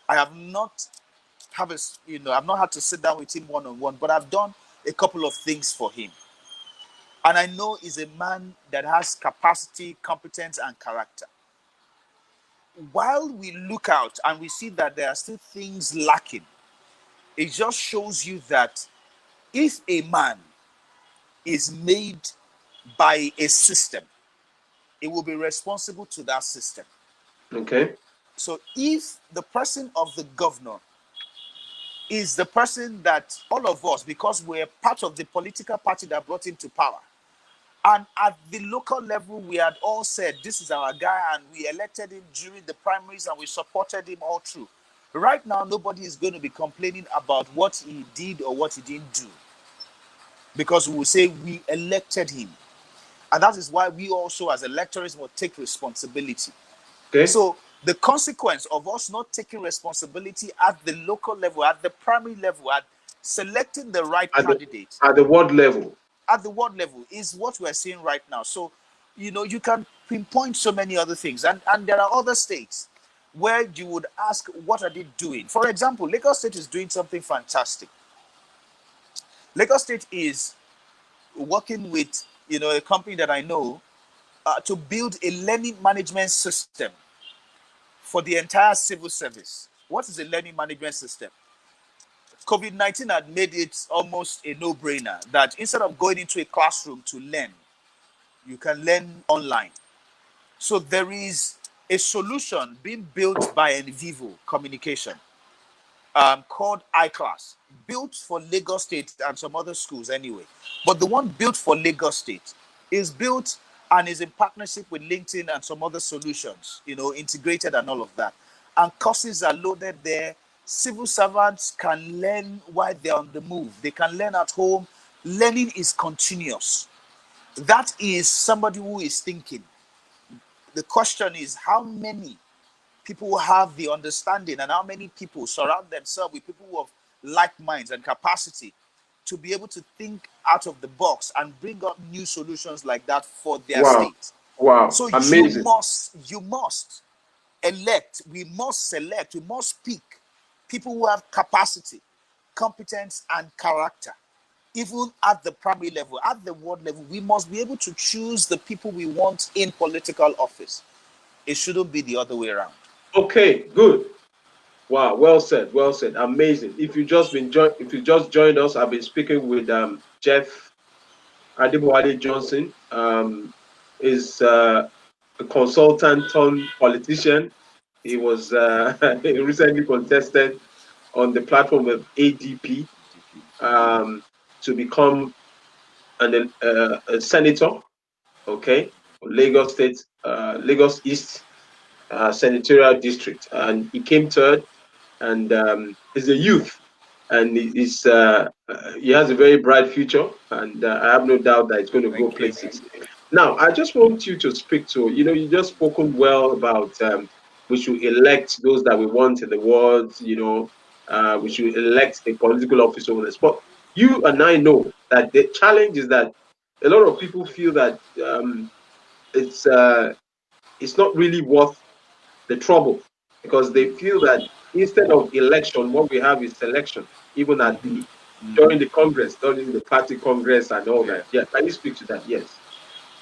I have not I've not had to sit down with him one on one, but I've done a couple of things for him. And I know he's a man that has capacity, competence, and character. While we look out and we see that there are still things lacking, it just shows you that if a man is made by a system, it will be responsible to that system. Okay. So if the person of the governor is the person that all of us, because we're part of the political party that brought him to power, and at the local level, we had all said, this is our guy, and we elected him during the primaries and we supported him all through. Right now, nobody is going to be complaining about what he did or what he didn't do, because we will say we elected him. And that is why we also, as electors, will take responsibility. Okay. So the consequence of us not taking responsibility at the local level, at the primary level, at selecting the right At the candidate, at the ward level. at the world level, is what we're seeing right now. So, you can pinpoint so many other things. And there are other states where you would ask, what are they doing? For example, Lagos State is doing something fantastic. Lagos State is working with, a company that I know, to build a learning management system for the entire civil service. What is a learning management system? COVID-19 had made it almost a no-brainer that instead of going into a classroom to learn, you can learn online. So there is a solution being built by Envivo Communication, called iClass, built for Lagos State and some other schools anyway. But the one built for Lagos State is built and is in partnership with LinkedIn and some other solutions, integrated and all of that. And courses are loaded there. Civil servants can learn while they're on the move. They can learn at home. Learning is continuous. That is somebody who is thinking. The question is, how many people have the understanding, and how many people surround themselves with people who have like minds and capacity to be able to think out of the box and bring up new solutions like that for their Wow. state. Wow. So Amazing. you must elect, we must select, we must pick people who have capacity, competence, and character. Even at the primary level, at the ward level, we must be able to choose the people we want in political office. It shouldn't be the other way around. Okay, good. Wow, well said, well said. Amazing. If you just joined us, I've been speaking with Jeff Adibowale Johnson. Is a consultant turned politician. He was he recently contested on the platform of ADP um, to become a senator. Okay, Lagos State, Lagos East senatorial district, and he came third. And he's a youth, and he has a very bright future, and I have no doubt that it's going to go Thank you. places. Now, I just want you to speak to, you just spoken well about we should elect those that we want in the world, we should elect a political office owners. But you and I know that the challenge is that a lot of people feel that it's uh, it's not really worth the trouble, because they feel that instead of election, what we have is selection, even at the during the Congress, during the party Congress and all Yeah. that. Yeah, can you speak to that? Yes.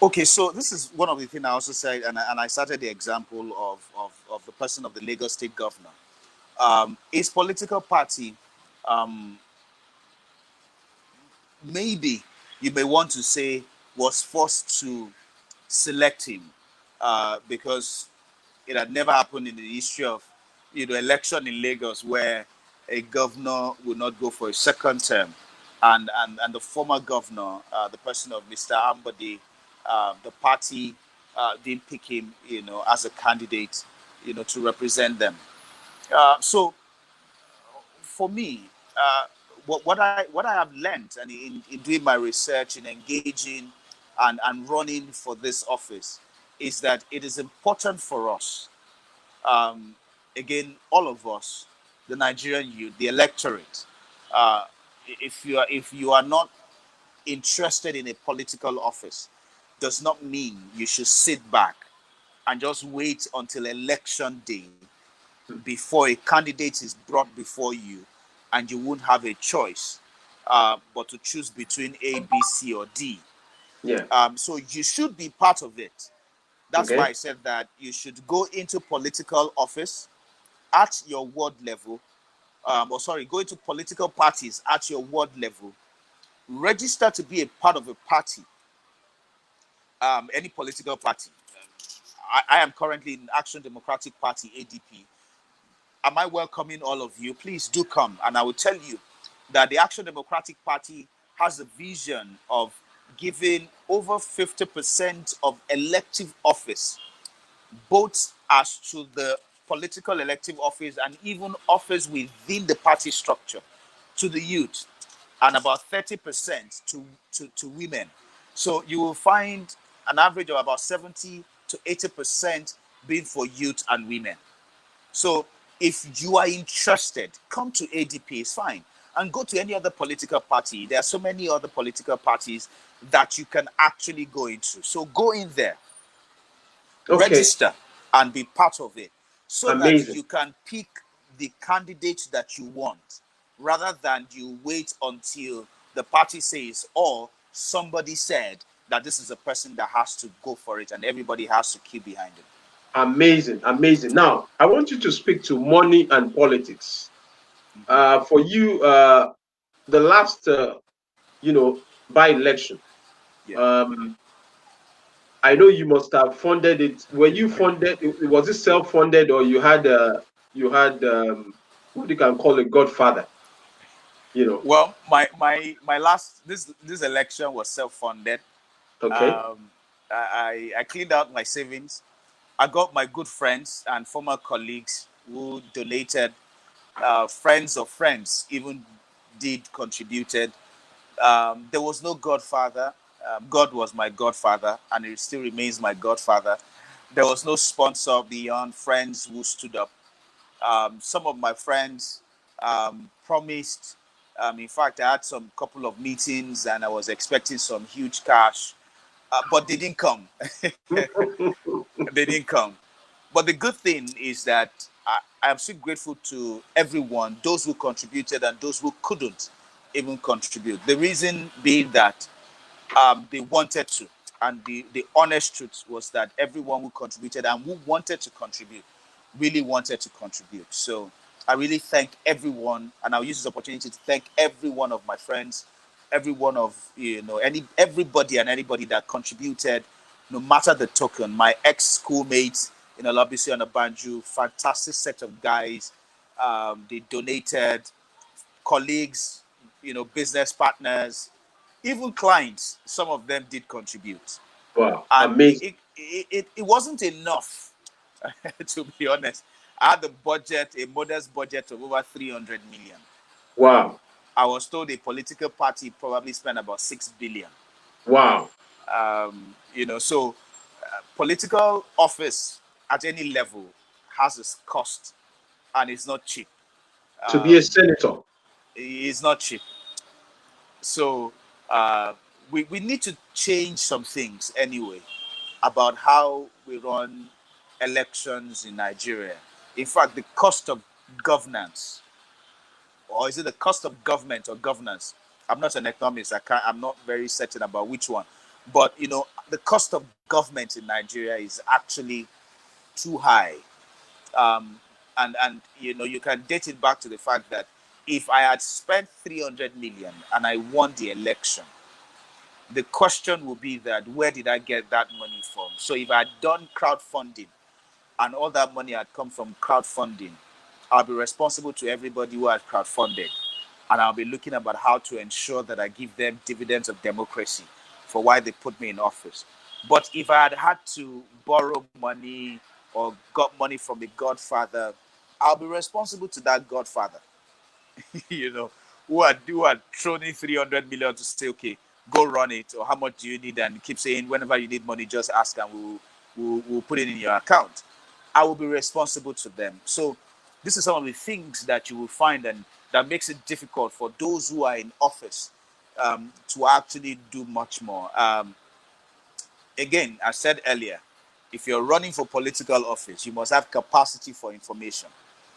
Okay, so this is one of the things I also said, and I started the example of the person of the Lagos State governor. His political party, um, maybe you may want to say, was forced to select him, because it had never happened in the history of election in Lagos where a governor would not go for a second term, and the former governor, the person of Mr. Ambode, the party didn't pick him, as a candidate, to represent them. So for me, what I have learned, and in doing my research, in engaging and running for this office, is that it is important for us, um, again, all of us, the Nigerian youth, the electorate. Uh, if you are not interested in a political office, does not mean you should sit back and just wait until election day before a candidate is brought before you, and you won't have a choice but to choose between A, B, C, or D. Yeah. So you should be part of it. That's why Okay. I said that you should go into political office at your ward level, go into political parties at your ward level, register to be a part of a party, any political party. I am currently in Action Democratic Party, ADP. Am I welcoming all of you? Please do come. And I will tell you that the Action Democratic Party has a vision of giving over 50% of elective office, both as to the political elective office and even office within the party structure, to the youth, and about 30% to women. So you will find an average of about 70 to 80% being for youth and women. So if you are interested, come to ADP, it's fine. And go to any other political party. There are so many other political parties that you can actually go into. So go in there, Okay. register, and be part of it, so that Amazing. you can pick the candidate that you want, rather than you wait until the party says, or somebody said that this is a person that has to go for it and everybody has to keep behind him. Amazing. Amazing. Now, I want you to speak to money and politics. Mm-hmm. For you, the last, by election, Yeah. um, I know you must have funded it. Were you funded? Was it self-funded, or you had what you can call a godfather? You know. Well, my last this election was self-funded. Okay. Um, I cleaned out my savings. I got my good friends and former colleagues who donated. Friends of friends even did contributed. There was no godfather. God was my godfather, and it still remains my godfather. There was no sponsor beyond friends who stood up. Some of my friends promised. In fact, I had some couple of meetings, and I was expecting some huge cash, but they didn't come. They didn't come. But the good thing is that I'm still grateful to everyone, those who contributed and those who couldn't even contribute. The reason being that they wanted to. And the honest truth was that everyone who contributed and who wanted to contribute really wanted to contribute. So I really thank everyone, and I'll use this opportunity to thank every one of my friends, every one of everybody and anybody that contributed, no matter the token. My ex schoolmates in Olabisi and Abanju, fantastic set of guys. They donated, colleagues, business partners, even clients. Some of them did contribute, Wow. and Amazing. it wasn't enough. To be honest, I had a modest budget of over 300 million. Wow. I was told a political party probably spent about 6 billion. Wow. So political office at any level has its cost, and it's not cheap. To be a Um, senator. it's not cheap. So uh, we need to change some things anyway about how we run elections in Nigeria. In fact, the cost of governance, or is it the cost of government or governance? I'm not an economist. I'm not very certain about which one. But the cost of government in Nigeria is actually too high. Um, and you can date it back to the fact that if I had spent 300 million and I won the election, the question would be that where did I get that money from? So if I had done crowdfunding and all that money had come from crowdfunding, I'll be responsible to everybody who had crowdfunded, and I'll be looking about how to ensure that I give them dividends of democracy for why they put me in office. But if I had had to borrow money or got money from a godfather, I'll be responsible to that godfather. you know, who are thrown in 300 million to say, okay, go run it, or how much do you need, and keep saying whenever you need money, just ask and we'll put it in your account. I will be responsible to them. So this is some of the things that you will find, and that makes it difficult for those who are in office to actually do much more. Again, I said earlier, if you're running for political office, you must have capacity for information.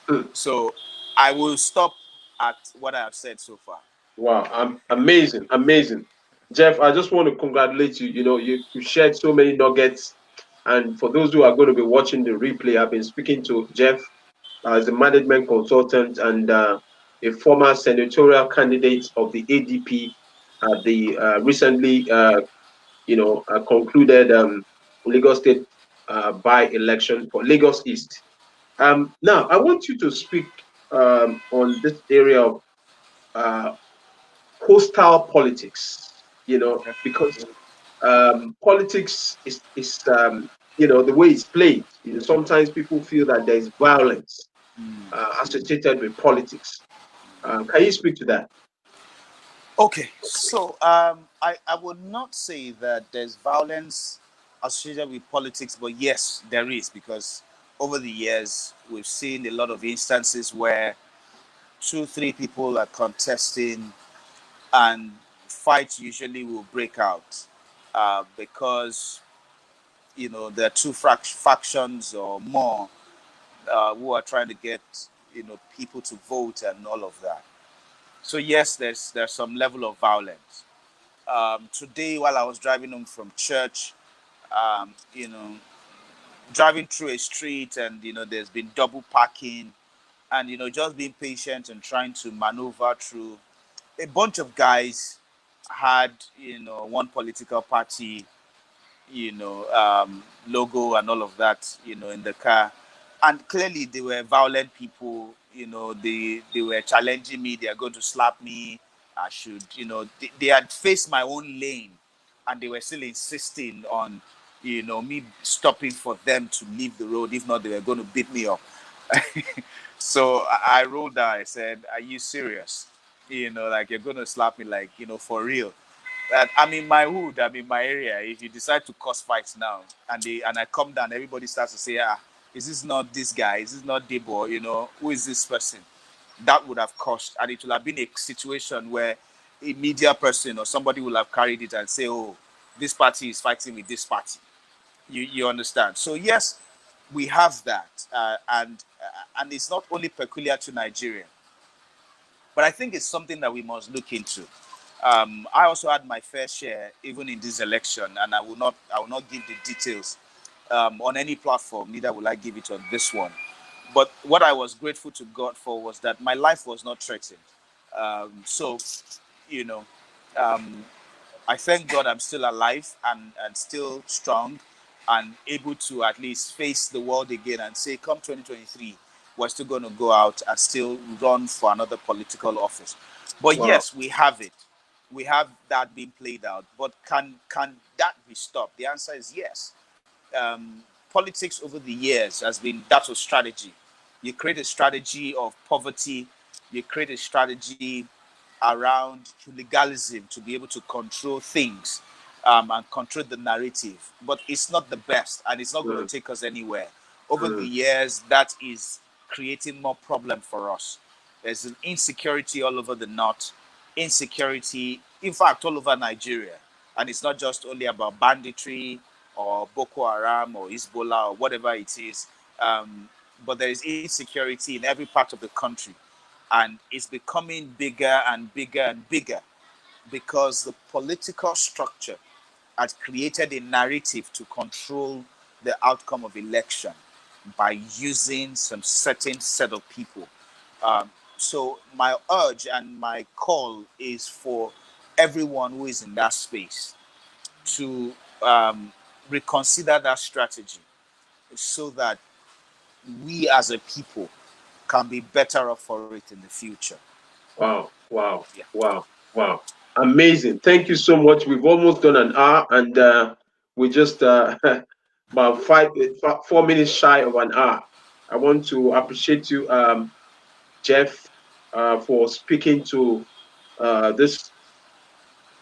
Mm. So I will stop at what I have said so far. Wow, amazing, amazing. Jeff, I just want to congratulate you. You know, you shared so many nuggets. And for those who are going to be watching the replay, I've been speaking to Jeff as a management consultant and a former senatorial candidate of the ADP at the recently, concluded Lagos State by-election for Lagos East. Now, I want you to speak on this area of uh, hostile politics, Okay. because politics is the way it's played. Sometimes people feel that there is violence associated with politics. Can you speak to that? Okay, so I would not say that there's violence associated with politics, but yes, there is, because over the years we've seen a lot of instances where two, three people are contesting, and fights usually will break out because there are two factions or more who are trying to get people to vote and all of that. So yes, there's some level of violence. Today, while I was driving home from church, um, you know, driving through a street, and there's been double parking, and just being patient and trying to maneuver through. A bunch of guys had one political party logo and all of that, in the car. And clearly they were violent people, they were challenging me, they are going to slap me. I should, they had faced my own lane, and they were still insisting on, me stopping for them to leave the road. If not, they were going to beat me up. So I rolled down. I said, "Are you serious? Like you're going to slap me, like, for real?" That I'm in my hood, I'm in my area. If you decide to cause fights now, and I come down, everybody starts to say, is this not this guy? Is this not Debo? Who is this person? That would have cost, and it would have been a situation where a media person or somebody will have carried it and say, oh, this party is fighting with this party. You understand? So yes, we have that, and it's not only peculiar to Nigeria, but I think it's something that we must look into. I also had my fair share even in this election, and I will not give the details on any platform. Neither will I give it on this one. But what I was grateful to God for was that my life was not threatened. So, you know, um, I thank God I'm still alive and still strong and able to at least face the world again and say, come 2023, we're still going to go out and still run for another political office. But Wow. yes, we have it. We have that being played out. But can that be stopped? The answer is yes. Politics over the years has been that of strategy. You create a strategy of poverty, you create a strategy around legalism to be able to control things and control the narrative. But it's not the best, and it's not going to Mm, take us anywhere. Over the mm, years, that is creating more problem for us. There's an insecurity all over the north, insecurity, in fact, all over Nigeria. And it's not just only about banditry or Boko Haram or Hezbollah or whatever it is. Um, but there is insecurity in every part of the country, and it's becoming bigger and bigger and bigger because the political structure has created a narrative to control the outcome of election by using some certain set of people. So my urge and my call is for everyone who is in that space to reconsider that strategy so that we as a people can be better off for it in the future. wow. Wow. Yeah. Wow. Wow. Amazing. Thank you so much. We've almost done an hour, and we just about 4 minutes shy of an hour. I want to appreciate you, Jeff, for speaking to this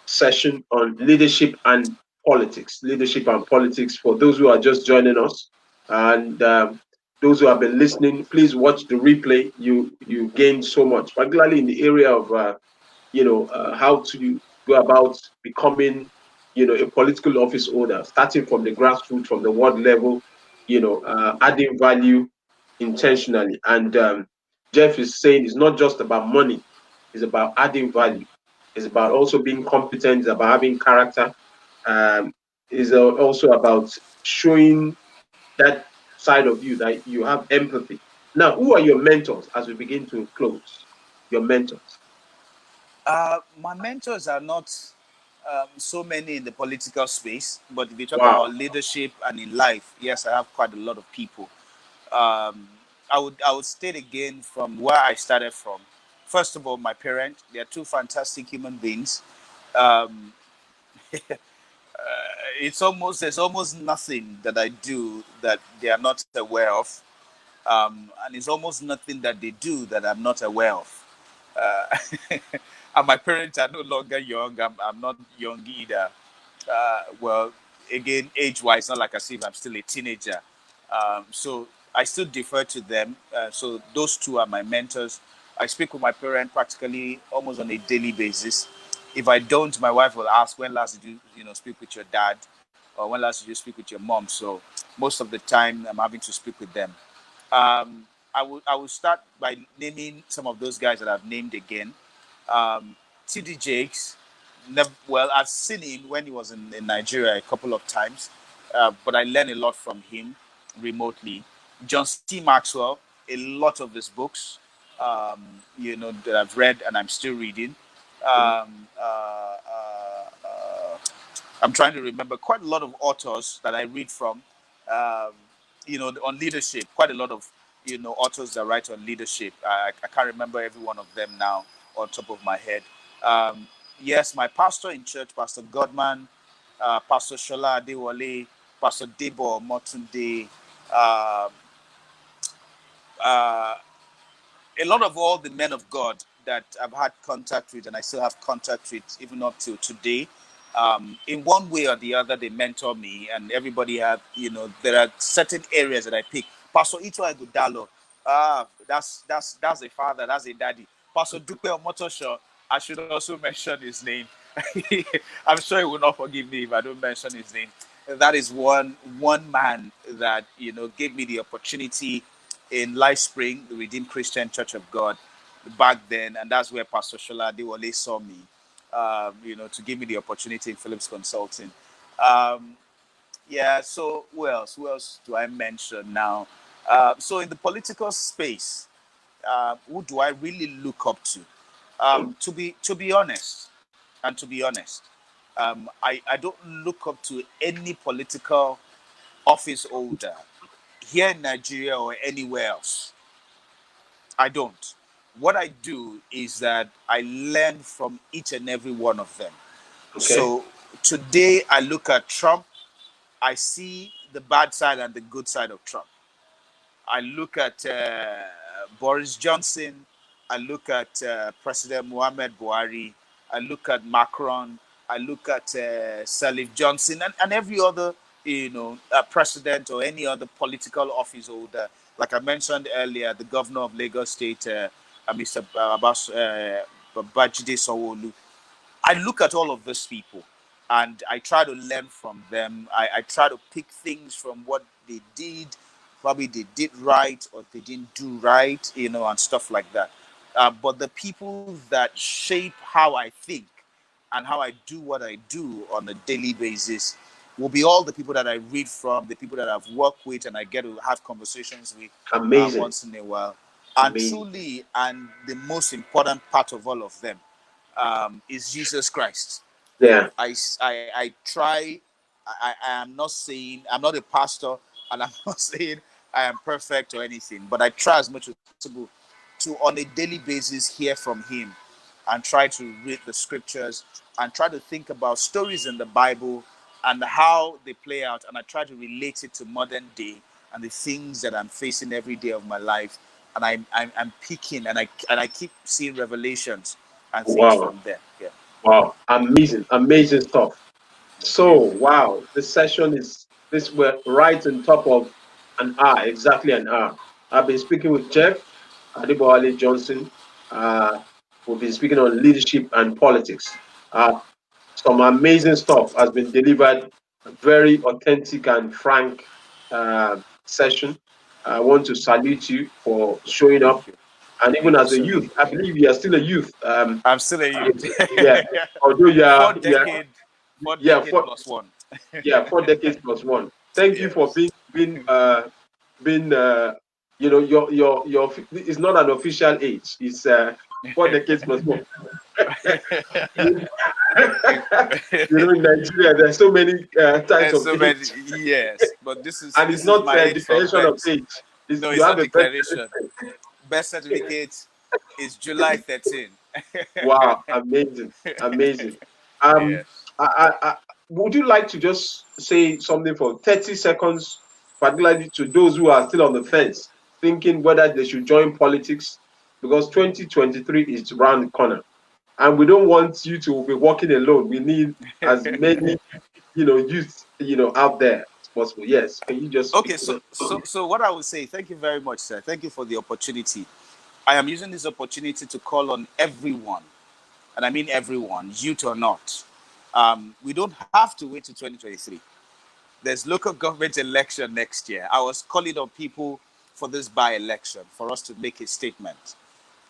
session on leadership and politics. Leadership and politics. For those who are just joining us, and those who have been listening, please watch the replay. You gain so much, particularly in the area of how to go about becoming a political office holder, starting from the grassroots, from the ward level, adding value intentionally. And Jeff is saying it's not just about money, it's about adding value. It's about also being competent, it's about having character. um, it's also about showing that side of you, that you have empathy. Now, who are your mentors as we begin to close? Your mentors. My mentors are not so many in the political space, but if you talk about Wow. leadership and in life, yes, I have quite a lot of people. Um, I would state again from where I started from. First of all, my parents, they are two fantastic human beings. Um, it's almost there's almost nothing that I do that they are not aware of, and it's almost nothing that they do that I'm not aware of. Uh, and my parents are no longer young. I'm not young either. Well, again, age-wise, not like as if I'm still a teenager. So I still defer to them. So those two are my mentors. I speak with my parent practically almost on a daily basis. If I don't, my wife will ask, "When last did you speak with your dad, or when last did you speak with your mom?" So most of the time, I'm having to speak with them. I will start by naming some of those guys that I've named again. TD Jakes. Well, I've seen him when he was in Nigeria a couple of times, but I learned a lot from him remotely. John C. Maxwell, a lot of his books, that I've read and I'm still reading. Um, uh, uh, uh, I'm trying to remember quite a lot of authors that I read from, um, on leadership. Quite a lot of authors that write on leadership. I can't remember every one of them now on top of my head. Um, yes, my pastor in church, Pastor Godman, Pastor Shola Adewale, Pastor Debo Motunde, uh, uh, a lot of all the men of God that I've had contact with and I still have contact with even up to today. In one way or the other, they mentor me, and everybody have, there are certain areas that I pick. Pastor Ito Agudalo, that's a father, that's a daddy. Pastor Dupe Omotosho, I should also mention his name. I'm sure he will not forgive me if I don't mention his name. That is one man that gave me the opportunity in Life Spring, the Redeemed Christian Church of God, back then, and that's where Pastor Shola Adewale saw me, to give me the opportunity in Phillips Consulting. Um, yeah, so who else? Who else do I mention now? So in the political space, who do I really look up to? To be honest, and to be honest, I don't look up to any political office holder here in Nigeria or anywhere else. I don't. What I do is that I learn from each and every one of them. Okay. So today I look at Trump, I see the bad side and the good side of Trump. I look at Boris Johnson. I look at President Muhammad Buhari. I look at Macron. I look at Salif Johnson and every other, president or any other political office holder. Like I mentioned earlier, the governor of Lagos State, Mr. Abbas Babajide Sanwo-Olu. I look at all of these people and I try to learn from them. I try to pick things from what they did, probably they did right or they didn't do right, and stuff like that. But the people that shape how I think and how I do what I do on a daily basis will be all the people that I read from, the people that I've worked with and I get to have conversations with Amazing. once in a while. And Amazing. truly, and the most important part of all of them, is Jesus Christ. Yeah. I try. I am not saying I'm not a pastor, and I'm not saying I am perfect or anything, but I try as much as possible to, on a daily basis, hear from Him and try to read the scriptures and try to think about stories in the Bible and how they play out, and I try to relate it to modern day and the things that I'm facing every day of my life, and I'm picking, and I keep seeing revelations and things Wow. from there. Yeah. Wow. Amazing. Amazing stuff. Thank So, you. wow, the session is this, we're right on top of an hour, exactly an hour. I've been speaking with Jeff Adibowale Johnson. Uh, we've been speaking on leadership and politics. Some amazing stuff has been delivered, a very authentic and frank session. I want to salute you for showing up. Thank you. And even Thank you as a so much. youth, I believe you are still a youth. I'm still a youth. Yeah, although you four are, decade, four yeah, decade plus one. yeah, 4 decades plus one. Thank you for Yes. being your it's not an official age. It's 4 decades plus one. you in Nigeria, there's so many types There's of so age, many. Yes, but this is and it's this is not my a age from declaration of birth. age. It's, No, you it's have not a birth declaration. certificate. Birth certificate is July 13. Wow, amazing, amazing. Um, Yes. would you like to just say something for 30 seconds, particularly to those who are still on the fence, thinking whether they should join politics? Because 2023 is around the corner, and we don't want you to be walking alone. We need as many, youth, out there as possible. Yes, can you just speak Okay, to so them? so what I would say, thank you very much, sir. Thank you for the opportunity. I am using this opportunity to call on everyone, and I mean everyone, youth or not. We don't have to wait to 2023. There's local government election next year. I was calling on people for this by-election for us to make a statement,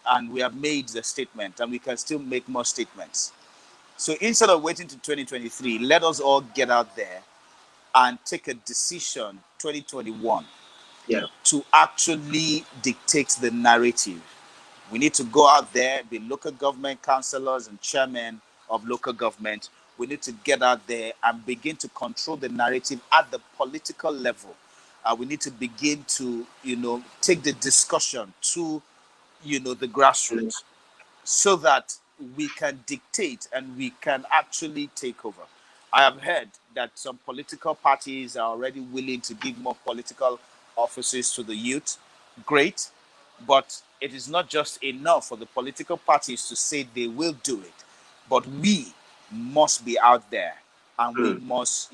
and we have made the statement, and we can still make more statements. So instead of waiting to 2023, let us all get out there and take a decision 2021 Yeah, to actually dictate the narrative. We need to go out there, be local government councillors and chairmen of local government. We need to get out there and begin to control the narrative at the political level. We need to begin to, take the discussion to, the grassroots, so that we can dictate and we can actually take over. I have heard that some political parties are already willing to give more political offices to the youth. Great, but it is not just enough for the political parties to say they will do it, but we must be out there, and we mm, must,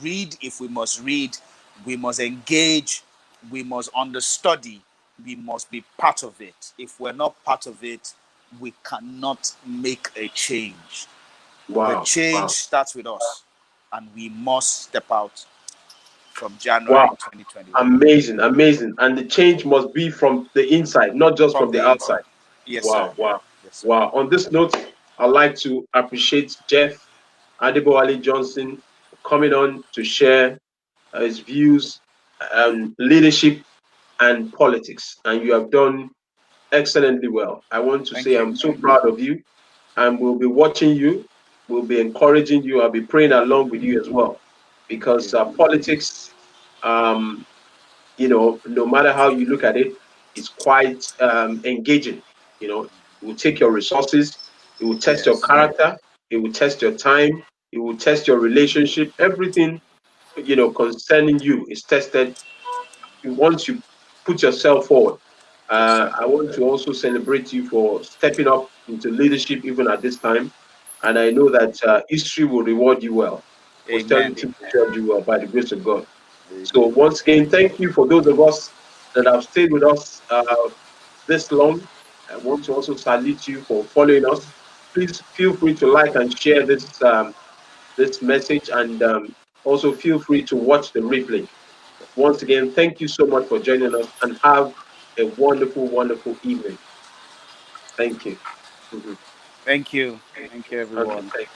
read if we must read, we must engage, we must understudy, we must be part of it. If we're not part of it, we cannot make a change. The wow, change wow, starts with us, and we must step out from January wow. 2021. Amazing, amazing. And the change must be from the inside, not just From from the the outside. inside. Yes, sir. Wow, wow, Yes, sir. wow. On this note, I'd like to appreciate Jeff Adibowale Johnson coming on to share his views on leadership and politics. And you have done excellently well. I want to say Thank you. I'm so proud of you, and we'll be watching you. We'll be encouraging you. I'll be praying Thank you. along with you as well, Thank because you. politics, um, no matter how you look at it, it's quite engaging. It will take your resources, it will test your Yes. character, it will test your time, it will test your relationship. Everything, concerning you is tested once you put yourself forward. Yes, sir. I want to also celebrate you for stepping up into leadership even at this time. And I know that history will reward you well. Amen. Posterity will Amen. reward you well by the grace of God. So Amen. once again, thank you for those of us that have stayed with us this long. I want to also salute you for following us. Please feel free to like and share this message, and also feel free to watch the replay. Once again, thank you so much for joining us, and have a wonderful, wonderful evening. Thank you. Mhm. Thank you. Thank you, Okay, everyone. thank